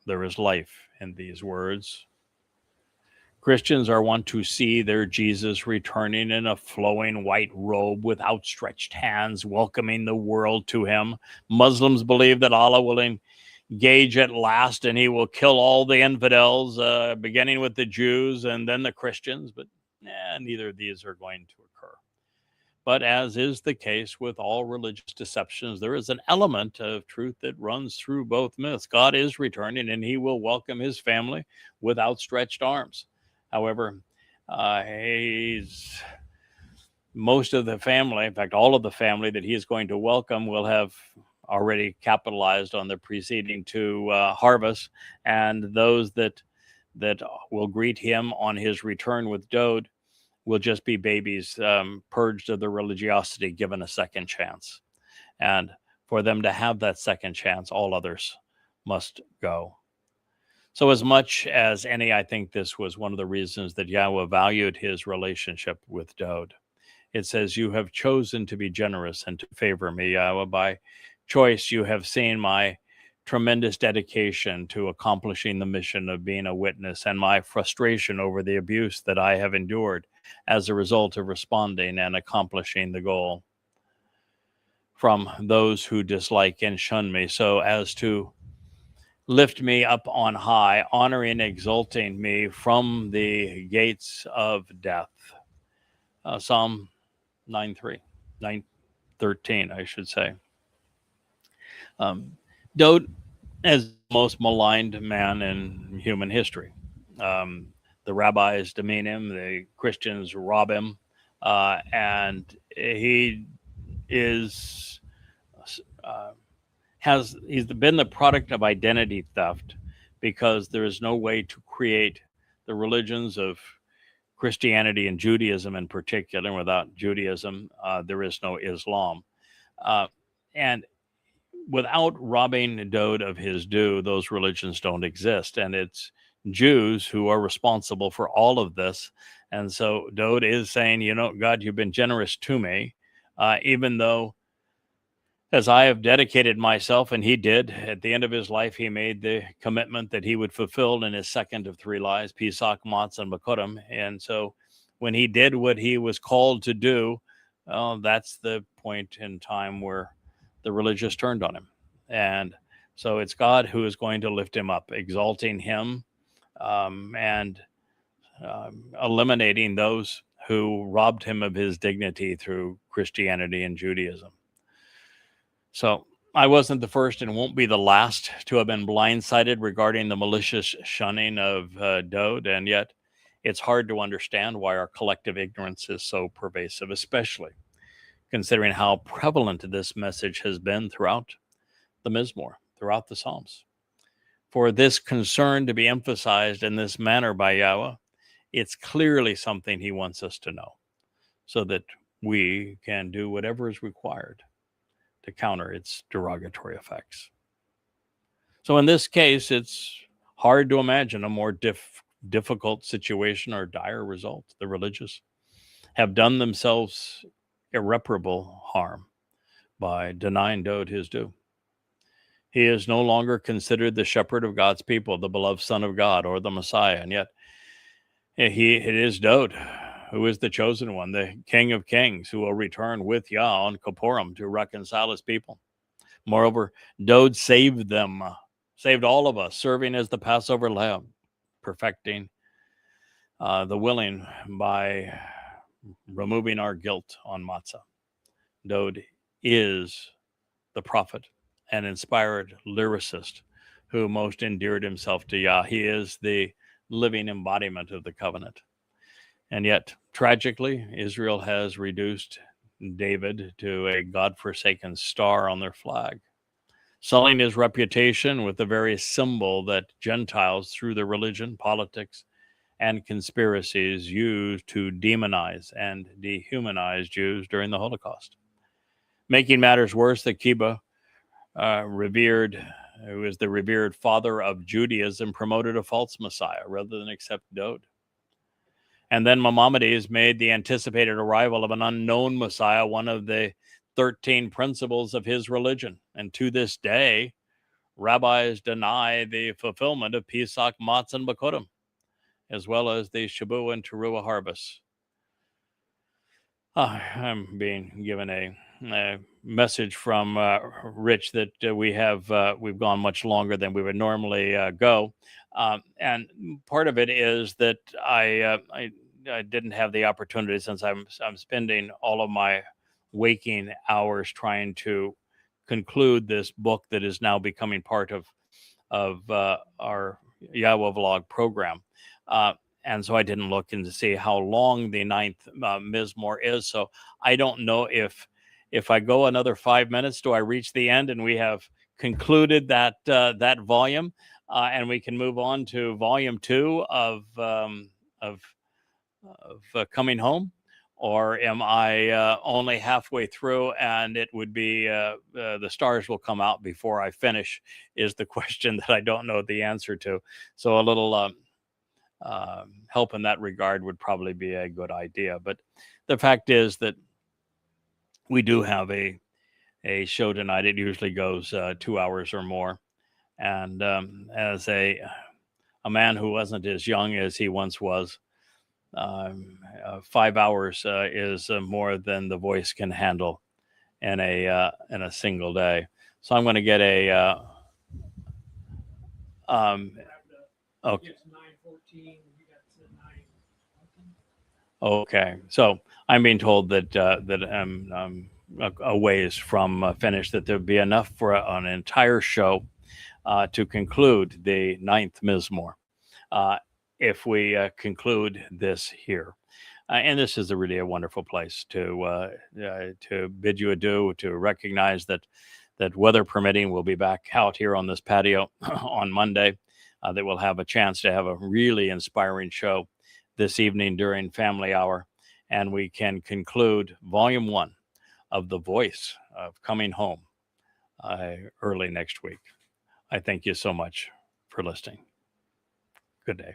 There is life in these words. Christians are wont to see their Jesus returning in a flowing white robe with outstretched hands, welcoming the world to him. Muslims believe that Allah will engage at last and he will kill all the infidels, beginning with the Jews and then the Christians, but neither of these are going to occur. But as is the case with all religious deceptions, there is an element of truth that runs through both myths. God is returning and he will welcome his family with outstretched arms. However, most of the family, in fact, all of the family that he is going to welcome will have already capitalized on the preceding two harvests, and those that will greet him on his return with Dode will just be babies purged of their religiosity, given a second chance. And for them to have that second chance, all others must go. So as much as any, I think this was one of the reasons that Yahweh valued his relationship with Dode. It says, you have chosen to be generous and to favor me, Yahweh. By choice, you have seen my tremendous dedication to accomplishing the mission of being a witness, and my frustration over the abuse that I have endured as a result of responding and accomplishing the goal from those who dislike and shun me, so as to lift me up on high, honoring and exalting me from the gates of death. Psalm 9:3, 9:13, I should say. Dode is the most maligned man in human history. The rabbis demean him, the Christians rob him, and he is he's been the product of identity theft, because there is no way to create the religions of Christianity and Judaism in particular. Without Judaism, there is no Islam. And without robbing Dode of his due, those religions don't exist. And it's Jews who are responsible for all of this. And so Dode is saying, you know, God, you've been generous to me, even though, as I have dedicated myself, and he did, at the end of his life, he made the commitment that he would fulfill in his second of three lies, Pesach, Matzah, and Bekurim. And so when he did what he was called to do, that's the point in time where the religious turned on him. And so it's God who is going to lift him up, exalting him, and eliminating those who robbed him of his dignity through Christianity and Judaism. So I wasn't the first and won't be the last to have been blindsided regarding the malicious shunning of Dode, and yet it's hard to understand why our collective ignorance is so pervasive, especially considering how prevalent this message has been throughout the Mizmor, throughout the Psalms. For this concern to be emphasized in this manner by Yahweh, it's clearly something he wants us to know, so that we can do whatever is required to counter its derogatory effects. So in this case, it's hard to imagine a more difficult situation or dire result. The religious have done themselves irreparable harm by denying Dowd his due. He is no longer considered the shepherd of God's people, the beloved Son of God, or the Messiah, and yet it is Dowd who is the chosen one, the King of Kings, who will return with Yah on Kippurim to reconcile his people. Moreover, Dowd saved them, saved all of us, serving as the Passover lamb, perfecting the willing by removing our guilt on matzah. Dowd is the prophet and inspired lyricist who most endeared himself to Yah. He is the living embodiment of the covenant. And yet, tragically, Israel has reduced David to a God-forsaken star on their flag, sullying his reputation with the very symbol that Gentiles, through their religion, politics, and conspiracies, used to demonize and dehumanize Jews during the Holocaust. Making matters worse, the Kibbutz, who is the revered father of Judaism, promoted a false Messiah rather than accept Dowd. And then Maimonides made the anticipated arrival of an unknown Messiah one of the 13 principles of his religion. And to this day, rabbis deny the fulfillment of Pesach, Matzah, and Bakodim, as well as the Shabu and Teruah harvests. I'm being given a message from Rich that we've gone much longer than we would normally go, and part of it is that I didn't have the opportunity, since I'm spending all of my waking hours trying to conclude this book that is now becoming part of our Yahweh Vlog program. And so I didn't look in to see how long the 9th Mizmor is. So I don't know if I go another 5 minutes, do I reach the end and we have concluded that volume, and we can move on to volume 2 of Coming Home? Or am I only halfway through and it would be the stars will come out before I finish, is the question that I don't know the answer to. So a little help in that regard would probably be a good idea. But the fact is that we do have a show tonight. It usually goes 2 hours or more. And as a man who wasn't as young as he once was, 5 hours is more than the voice can handle in a single day. So I'm going to get a okay. Okay, so I'm being told that I'm a ways from finished, that there'll be enough for an entire show to conclude the 9th Mizmor if we conclude this here. And this is really a wonderful place to bid you adieu, to recognize that weather permitting, we'll be back out here on this patio on Monday, that we'll have a chance to have a really inspiring show this evening during family hour, and we can conclude volume 1 of The Voice of Coming Home early next week. I thank you so much for listening. Good day.